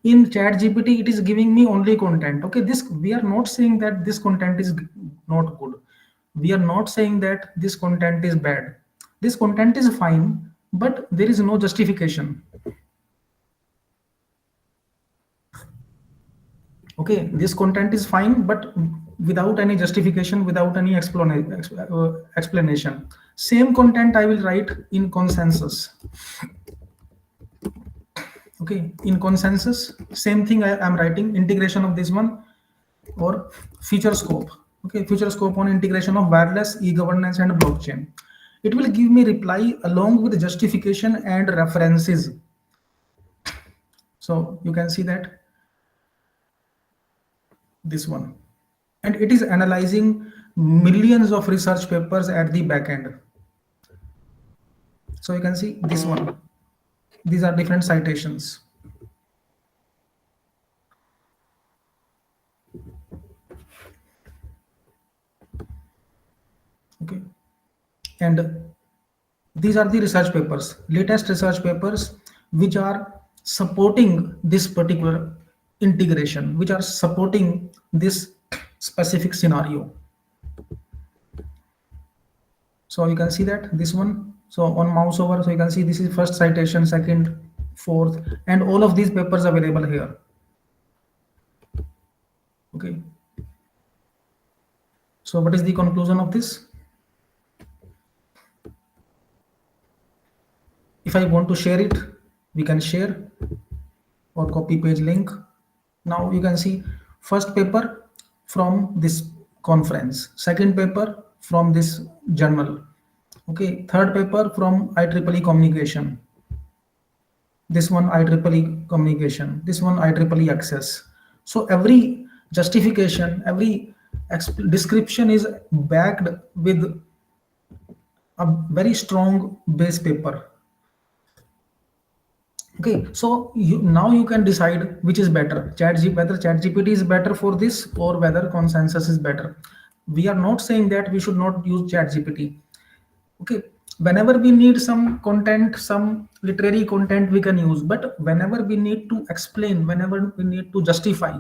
In chat GPT, it is giving me only content. Okay, this we are not saying that this content is not good. We are not saying that this content is bad. This content is fine, but there is no justification. Okay, this content is fine, but without any justification, without any explanation. Same content I will write in consensus. Okay, in consensus, same thing I am writing integration of this one, or future scope. Okay, future scope on integration of wireless, e-governance and blockchain. It will give me reply along with justification and references. So you can see that this one, and it is analyzing millions of research papers at the back end. So you can see this one, these are different citations. Okay, and these are the research papers, latest research papers, which are supporting this particular integration, which are supporting this specific scenario. So you can see that this one, so on mouse over, so you can see this is first citation, second, fourth, and all of these papers available here. Okay, so what is the conclusion of this? If I want to share it, we can share or copy page link. Now you can see first paper from this conference, second paper from this journal. Okay, third paper from IEEE communication. This one IEEE communication. This one IEEE access. So every justification, every description is backed with a very strong base paper. Okay, so now you can decide which is better, whether ChatGPT is better for this or whether consensus is better. We are not saying that we should not use ChatGPT. Okay, whenever we need some content, some literary content, we can use. But whenever we need to explain, whenever we need to justify,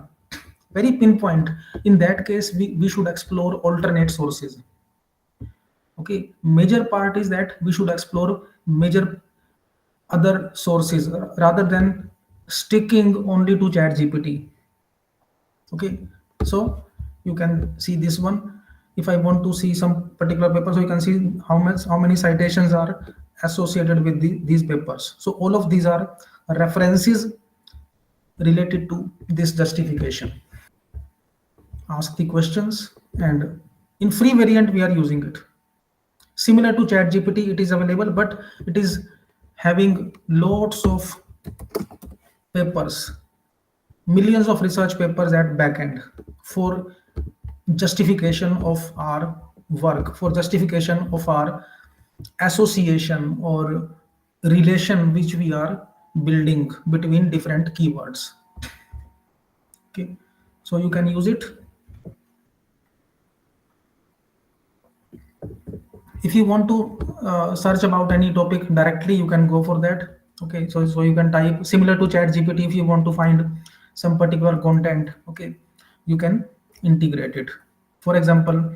very pinpoint. In that case, we should explore alternate sources. Okay, major part is that we should explore major other sources rather than sticking only to chat gpt. Okay, so you can see this one. If I want to see some particular paper, so you can see how many citations are associated with these papers. So all of these are references related to this justification. Ask the questions, and in free variant we are using it. Similar to chat gpt, it is available, but it is having lots of papers, millions of research papers at back end for justification of our work, for justification of our association or relation which we are building between different keywords. Okay, so you can use it. If you want to search about any topic directly, you can go for that. Okay, so you can type similar to chat gpt. If you want to find some particular content, okay, you can integrate it. For example,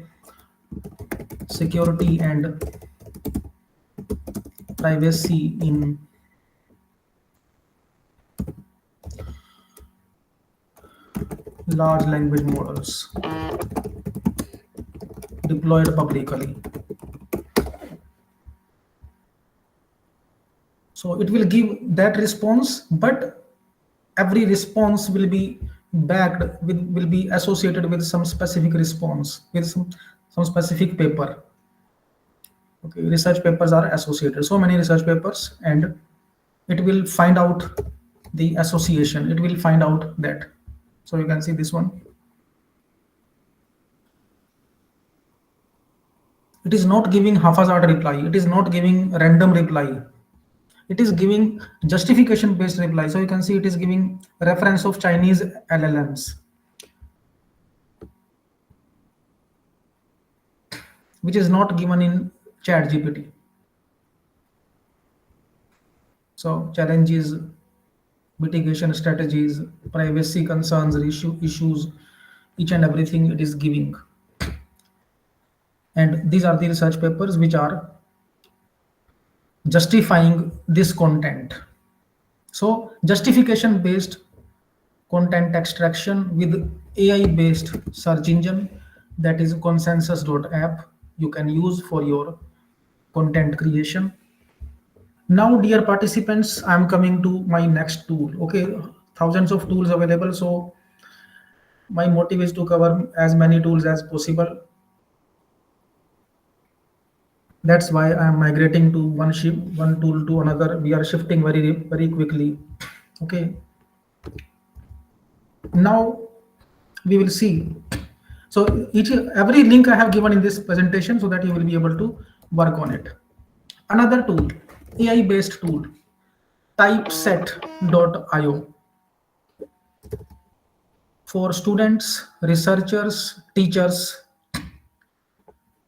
security and privacy in large language models deployed publicly. So it will give that response, but every response will be backed with, will be associated with some specific response, with some specific paper. Okay, research papers are associated, so many research papers, and it will find out the association, it will find out that. So you can see this one. It is not giving haphazard reply, it is not giving random reply, it is giving justification based reply. So you can see it is giving reference of Chinese LLMs, which is not given in chat gpt. So challenges, mitigation strategies, privacy concerns, issues, each and everything it is giving. And these are the research papers which are justifying this content. So justification based content extraction with AI based search engine, that is consensus.app, you can use for your content creation. Now dear participants, I am coming to my next tool. Okay, thousands of tools available, so my motive is to cover as many tools as possible. That's why I am migrating to one tool to another. We are shifting very quickly. Okay, now we will see. So each every link I have given in this presentation so that you will be able to work on it. Another tool, AI based tool, typeset.io, for students, researchers, teachers.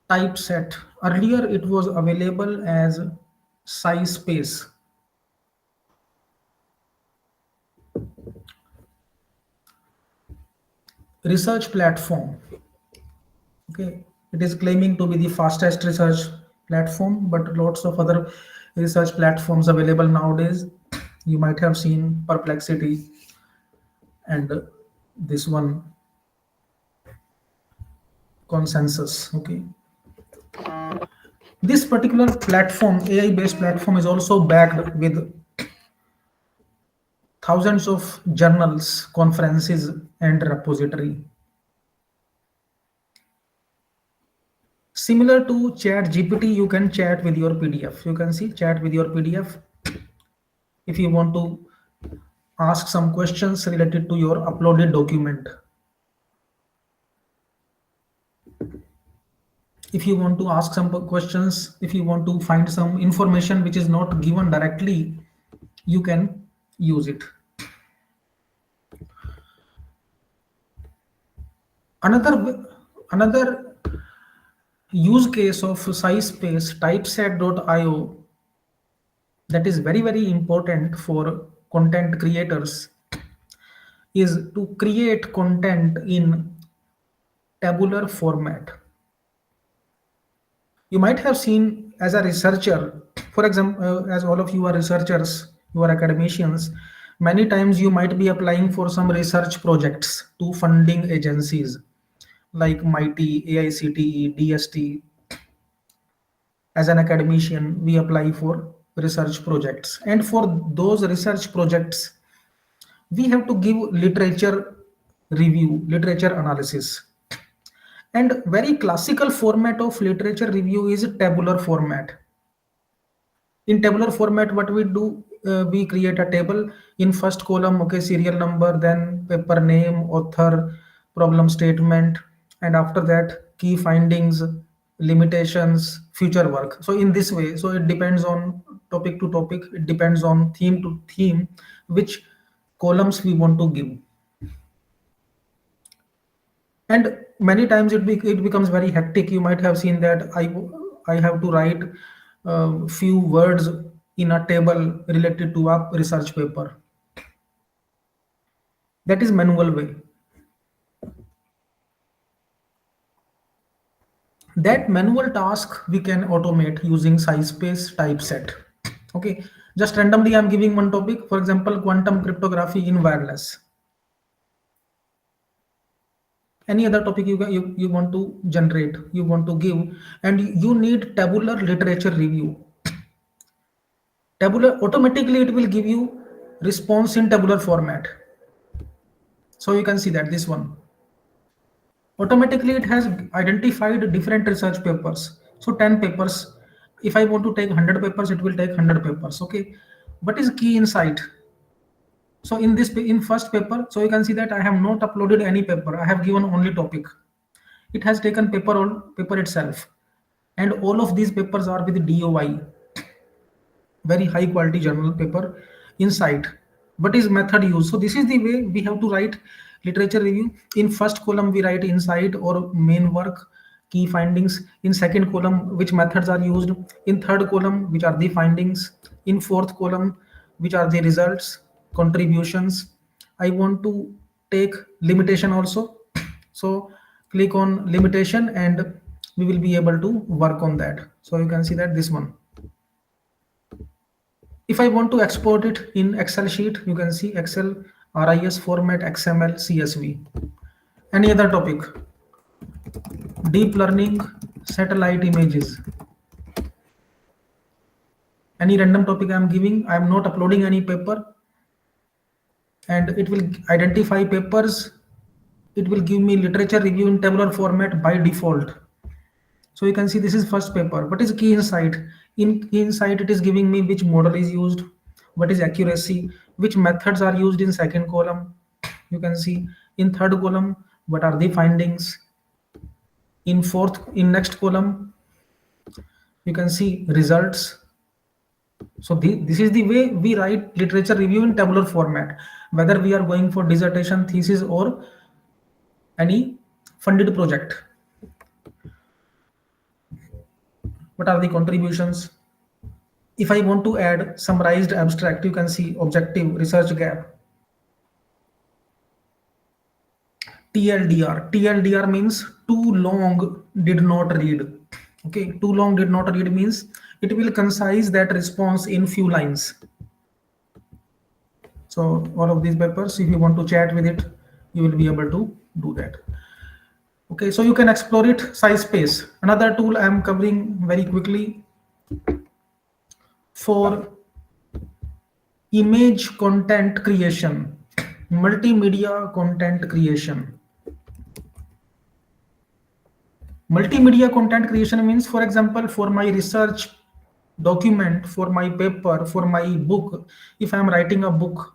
Typeset, earlier it was available as SciSpace. Research platform. Okay, it is claiming to be the fastest research platform, but lots of other research platforms available nowadays. You might have seen Perplexity and this one, Consensus. Okay, this particular platform, AI based platform, is also backed with thousands of journals, conferences, and repository. Similar to chat gpt, you can chat with your pdf. You can see chat with your pdf. If you want to ask some questions related to your uploaded document, if you want to ask some questions, if you want to find some information which is not given directly, you can use it. Another use case of SciSpace, typeset.io, that is very important for content creators, is to create content in tabular format. You might have seen as a researcher, for example, as all of you are researchers, you are academicians, many times you might be applying for some research projects to funding agencies like MIT, AICTE, DST. As an academician, we apply for research projects. And for those research projects, we have to give literature review, literature analysis. And very classical format of literature review is tabular format. In tabular format, what we do, we create a table. In first column, okay, serial number, then paper name, author, problem statement, and after that key findings, limitations, future work. So in this way, so it depends on topic to topic, it depends on theme to theme, which columns we want to give. And many times it becomes very hectic. You might have seen that I have to write few words in a table related to a research paper. That is manual way. That manual task we can automate using size space typeset. Okay, just randomly I'm giving one topic, for example, quantum cryptography in wireless. Any other topic you want to generate, you want to give, and you need tabular literature review. Tabular, automatically it will give you response in tabular format. So you can see that this one automatically it has identified different research papers. So 10 papers. If I want to take 100 papers, it will take 100 papers. Okay. What is key insight? So in this in first paper, so you can see that I have not uploaded any paper. I have given only topic. It has taken paper itself, and all of these papers are with DOI, very high quality journal paper. Insight, what is method used? So this is the way we have to write literature review. In first column we write insight or main work, key findings. In second column, which methods are used. In third column, which are the findings. In fourth column, which are the results, contributions. I want to take limitation also. So click on limitation and we will be able to work on that. So you can see that this one. If I want to export it in Excel sheet, you can see Excel, RIS format, XML, CSV. Any other topic? Deep learning, satellite images. Any random topic I am giving, I am not uploading any paper, and it will identify papers. It will give me literature review in tabular format by default. So you can see this is first paper. What is key insight? In key insight, it is giving me which model is used, what is accuracy, which methods are used in second column. You can see in third column, what are the findings. In next column, you can see results. So this is the way we write literature review in tabular format, whether we are going for dissertation, thesis, or any funded project. What are the contributions? If I want to add summarized abstract, you can see objective, research gap. TLDR. TLDR means too long did not read. Okay, too long did not read means it will concise that response in few lines. So all of these papers, if you want to chat with it, you will be able to do that. Okay, so you can explore it. Size space. Another tool I am covering very quickly for image content creation, multimedia content creation. Multimedia content creation means, for example, for my research document, for my paper, for my book, if I am writing a book,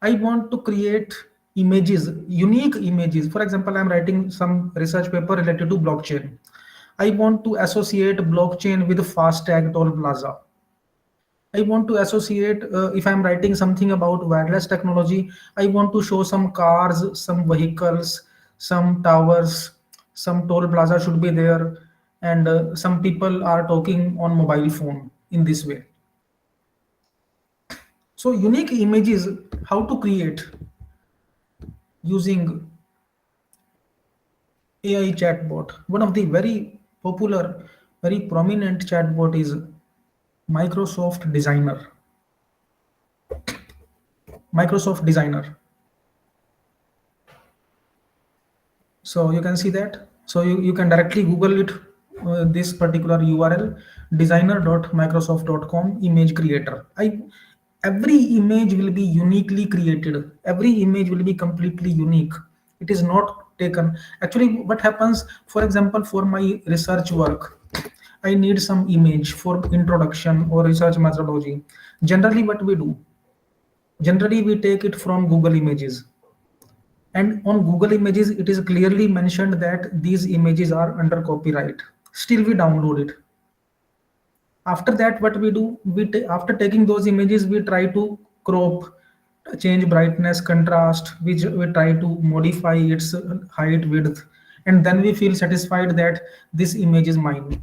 I want to create images, unique images. For example, I am writing some research paper related to blockchain. I want to associate blockchain with FASTag toll plaza. I want to associate, if I'm writing something about wireless technology, I want to show some cars, some vehicles, some towers, some toll plaza should be there, and some people are talking on mobile phone in this way. So unique images, how to create? using AI chatbot. One of the very popular, very prominent chatbot is Microsoft Designer. Microsoft Designer. So you can see that. So you can directly Google it, this particular URL, designer.microsoft.com image creator. Every image will be uniquely created. Every image will be completely unique. It is not taken. Actually, what happens, for example, for my research work, I need some image for introduction or research methodology. Generally, what we do, generally we take it from Google Images, and on Google Images it is clearly mentioned that these images are under copyright. Still we download it. After that, what we do, after taking those images, we try to crop, change brightness, contrast, we try to modify its height, width, and then we feel satisfied that this image is mine.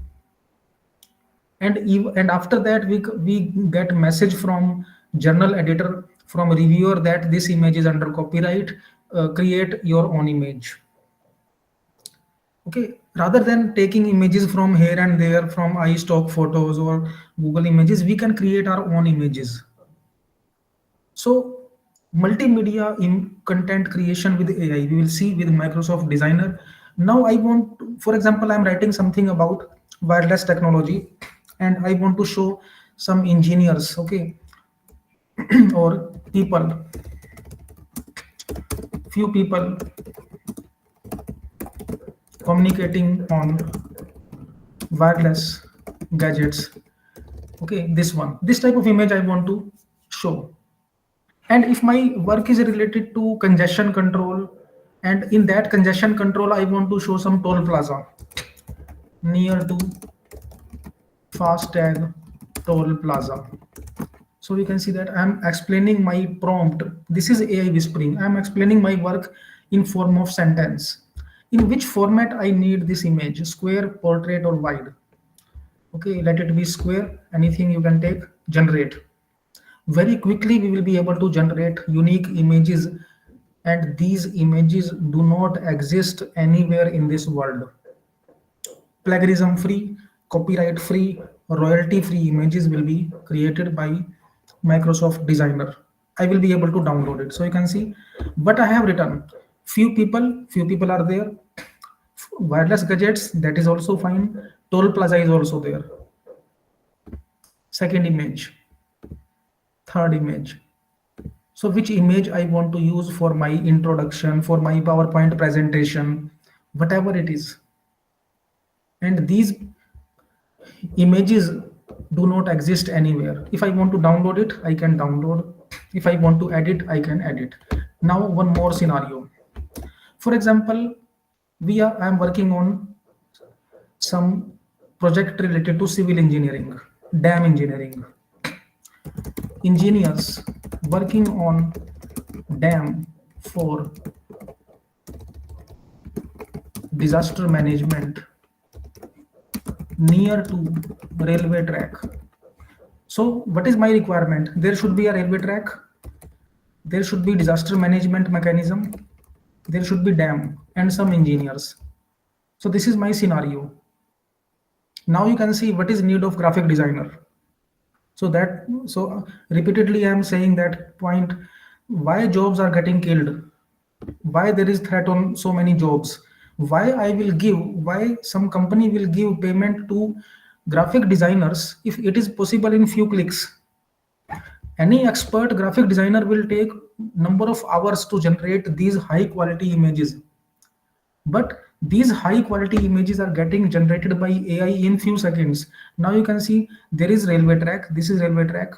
And after that, we get message from journal editor, from reviewer, that this image is under copyright, create your own image. Okay, rather than taking images from here and there from iStock photos or Google Images, we can create our own images. So multimedia in content creation with AI, we will see with Microsoft Designer. Now I want for example, I'm writing something about wireless technology, and I want to show some engineers, okay, or people, few people communicating on wireless gadgets. Okay, this type of image I want to show. And if my work is related to congestion control, and in that congestion control I want to show some toll plaza near to fast tag toll plaza. So you can see that I'm explaining my prompt. This is AI whispering. I'm explaining my work in form of sentence. In which format I need this image, square, portrait, or wide? Okay, let it be square. Anything you can take, generate. Very quickly we will be able to generate unique images, and these images do not exist anywhere in this world. Plagiarism free, copyright free, royalty free images will be created by Microsoft Designer. I will be able to download it. So you can see what I have written. Few people are there. Wireless gadgets, that is also fine. Toll plaza is also there. Second image, third image. So which image I want to use for my introduction, for my PowerPoint presentation, whatever it is. And these images do not exist anywhere. If I want to download it, I can download. If I want to edit, I can edit. Now one more scenario. For example, I'm working on some project related to civil engineering, dam engineering. Engineers working on dam for disaster management near to railway track. So what is my requirement? There should be a railway track, there should be disaster management mechanism, there should be dam, and some engineers. So this is my scenario. Now you can see what is need of graphic designer. So repeatedly I am saying that point, why jobs are getting killed, why there is threat on so many jobs, why some company will give payment to graphic designers if it is possible in few clicks. Any expert graphic designer will take number of hours to generate these high quality images, but these high quality images are getting generated by AI in few seconds. Now you can see there is railway track, this is railway track,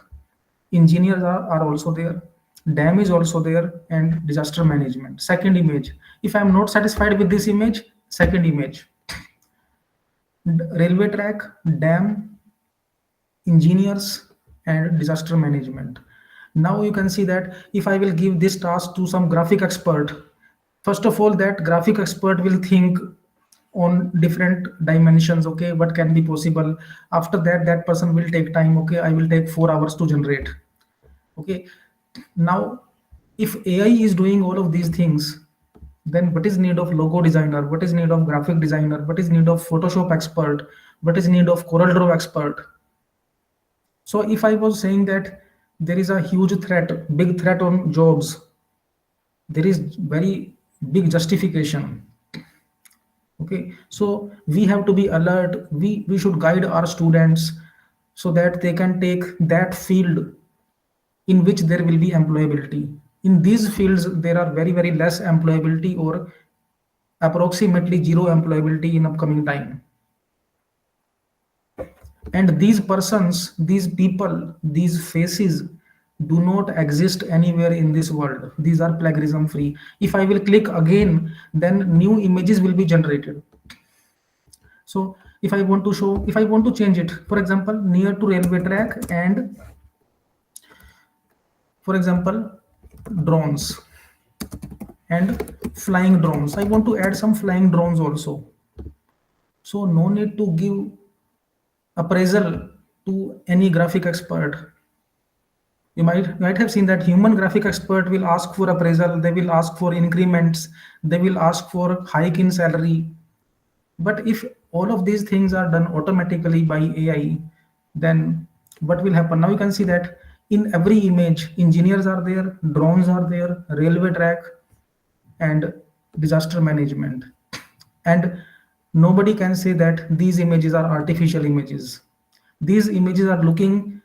engineers are also there, dam is also there, and disaster management. Second image, if I am not satisfied with this image, second image, railway track, dam, engineers, and disaster management. Now you can see that if I will give this task to some graphic expert, first of all that graphic expert will think on different dimensions, okay, what can be possible. After that, that person will take time, okay, I will take 4 hours to generate. Okay, now if AI is doing all of these things, Then what is need of logo designer, what is need of graphic designer, what is need of Photoshop expert, what is need of Corel Draw expert. So if I was saying that there is a huge threat, big threat on jobs, there is very big justification. Okay, so we have to be alert, we should guide our students so that they can take that field in which there will be employability. In these fields there are very very less employability, or approximately zero employability in upcoming time. And these persons, these people, these faces do not exist anywhere in this world. These are plagiarism free. If I will click again, then new images will be generated. So if I want to show, if I want to change it, for example, near to railway track, and for example drones and flying drones, I want to add some flying drones also. So no need to give appraisal to any graphic expert. You might have seen that human graphic expert will ask for appraisal, they will ask for increments, they will ask for hike in salary. But if all of these things are done automatically by AI, then what will happen? Now you can see that in every image, engineers are there, drones are there, railway track, and disaster management. And nobody can say that these images are artificial images. These images are looking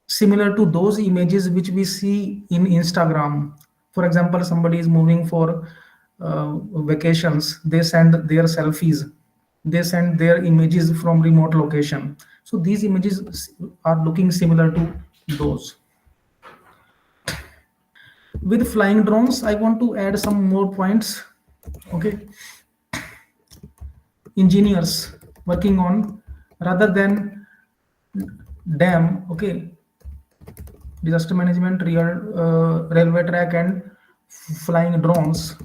similar to those images which we see in Instagram. For example, somebody is moving for vacations, they send their selfies, they send their images from remote location. So these images are looking similar to those. With flying drones, I want to add some more points. Okay, engineers working on, rather than dam, okay, disaster management, real railway track, and flying drones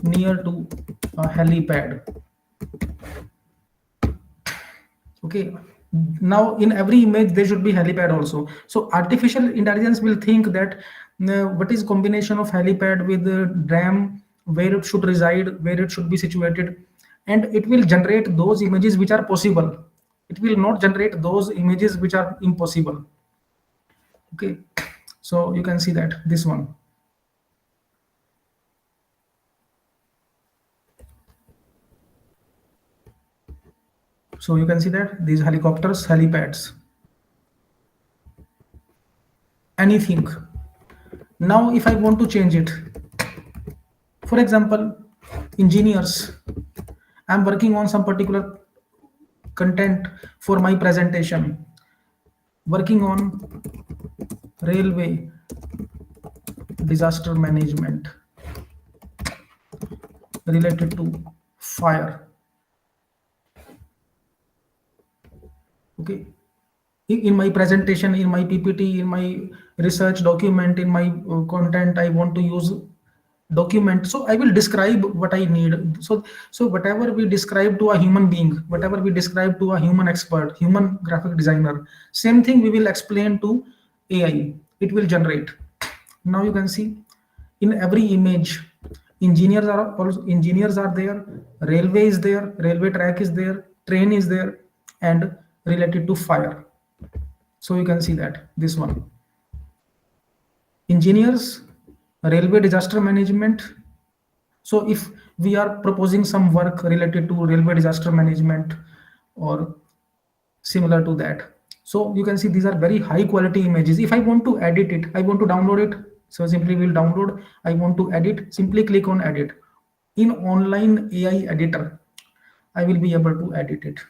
near to a helipad. Okay, now in every image there should be helipad also. So artificial intelligence will think that what is combination of helipad with the dam, where it should reside, where it should be situated, and it will generate those images which are possible. It will not generate those images which are impossible. Okay, so you can see that this one. So you can see that these helicopters, helipads, anything. Now if I want to change it, for example, engineers, I'm working on some particular content for my presentation, working on railway disaster management related to fire. Okay, in my presentation, in my PPT, in my research document, in my content, I want to use document, so I will describe what I need. So whatever we describe to a human being, whatever we describe to a human expert, human graphic designer, same thing we will explain to AI. It will generate. Now you can see in every image, engineers are there, railway is there, railway track is there, train is there, and related to fire. So you can see that this one, engineers, railway disaster management. So if we are proposing some work related to railway disaster management or similar to that, so you can see these are very high quality images. If I want to edit it, I want to download it, so simply we'll download. I want to edit, simply click on edit. In online AI editor, I will be able to edit it.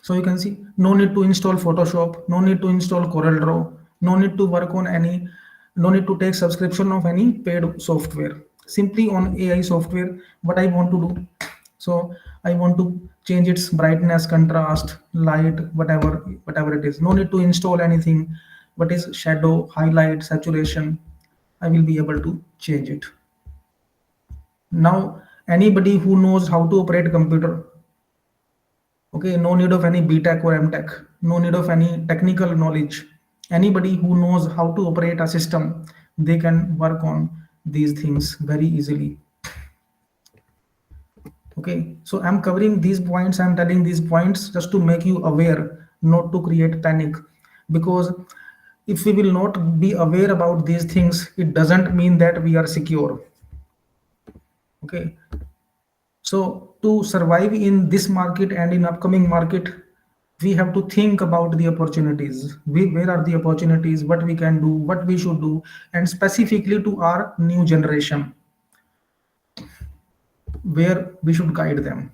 So you can see no need to install Photoshop, no need to install Corel Draw, no need to work on any, no need to take subscription of any paid software. Simply on AI software, what I want to do, so I want to change its brightness, contrast, light, whatever it is. No need to install anything. What is shadow, highlight, saturation, I will be able to change it. Now anybody who knows how to operate computer, okay, no need of any BTech or MTech, no need of any technical knowledge. Anybody who knows how to operate a system, they can work on these things very easily. Okay, so I'm covering these points, I'm telling these points just to make you aware, not to create panic. Because if we will not be aware about these things, it doesn't mean that we are secure. Okay, so to survive in this market and in upcoming market, we have to think about the opportunities. Where are the opportunities, what we can do, what we should do, and specifically to our new generation, where we should guide them.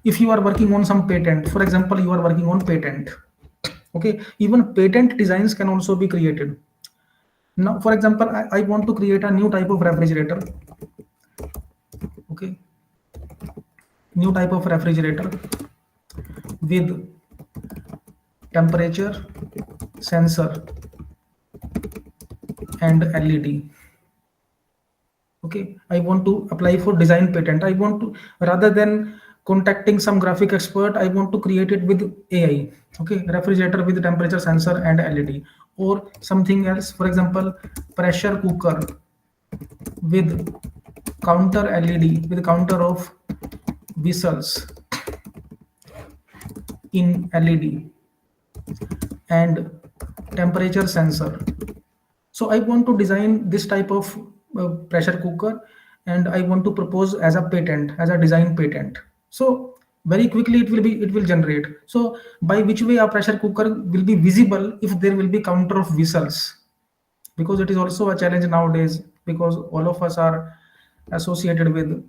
If you are working on some patent, for example, you are working on patent, okay, even patent designs can also be created. Now for example, I want to create a new type of refrigerator. Okay, new type of refrigerator with temperature sensor and LED. Okay, I want to apply for design patent. I want to, rather than contacting some graphic expert, I want to create it with AI. Okay, refrigerator with temperature sensor and LED. Or something else, for example, pressure cooker with counter LED, with counter of whistles in LED and temperature sensor. So I want to design this type of pressure cooker, and I want to propose as a patent, as a design patent. So very quickly it will generate. So by which way a pressure cooker will be visible if there will be counter of whistles, because it is also a challenge nowadays, because all of us are associated with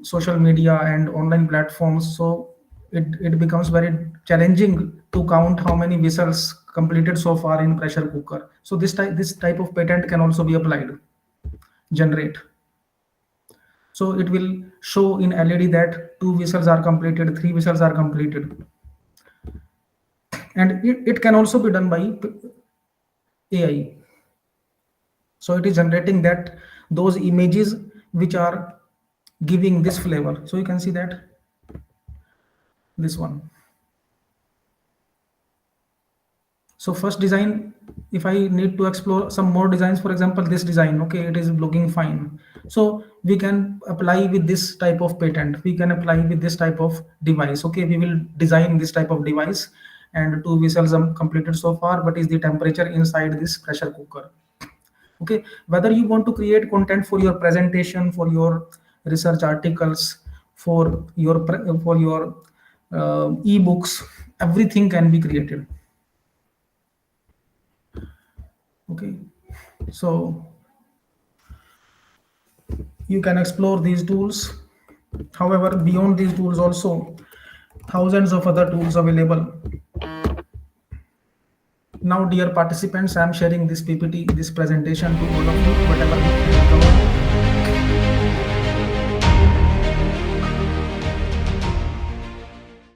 social media and online platforms. So it becomes very challenging to count how many whistles completed so far in pressure cooker. So this type of patent can also be applied, generate. So it will show in LED that 2 whistles are completed, 3 whistles are completed. And it can also be done by AI. So it is generating that those images which are giving this flavor. So you can see that this one. So first design, if I need to explore some more designs, for example, this design, okay, it is looking fine. So we can apply with this type of patent, we can apply with this type of device. Okay, we will design this type of device, and 2 whistles are completed so far. What is the temperature inside this pressure cooker? Okay, whether you want to create content for your presentation, for your research articles, for your ebooks, everything can be created. Okay, so you can explore these tools. However, beyond these tools also, thousands of other tools available. Now dear participants, I am sharing this PPT, this presentation to all of you. Whatever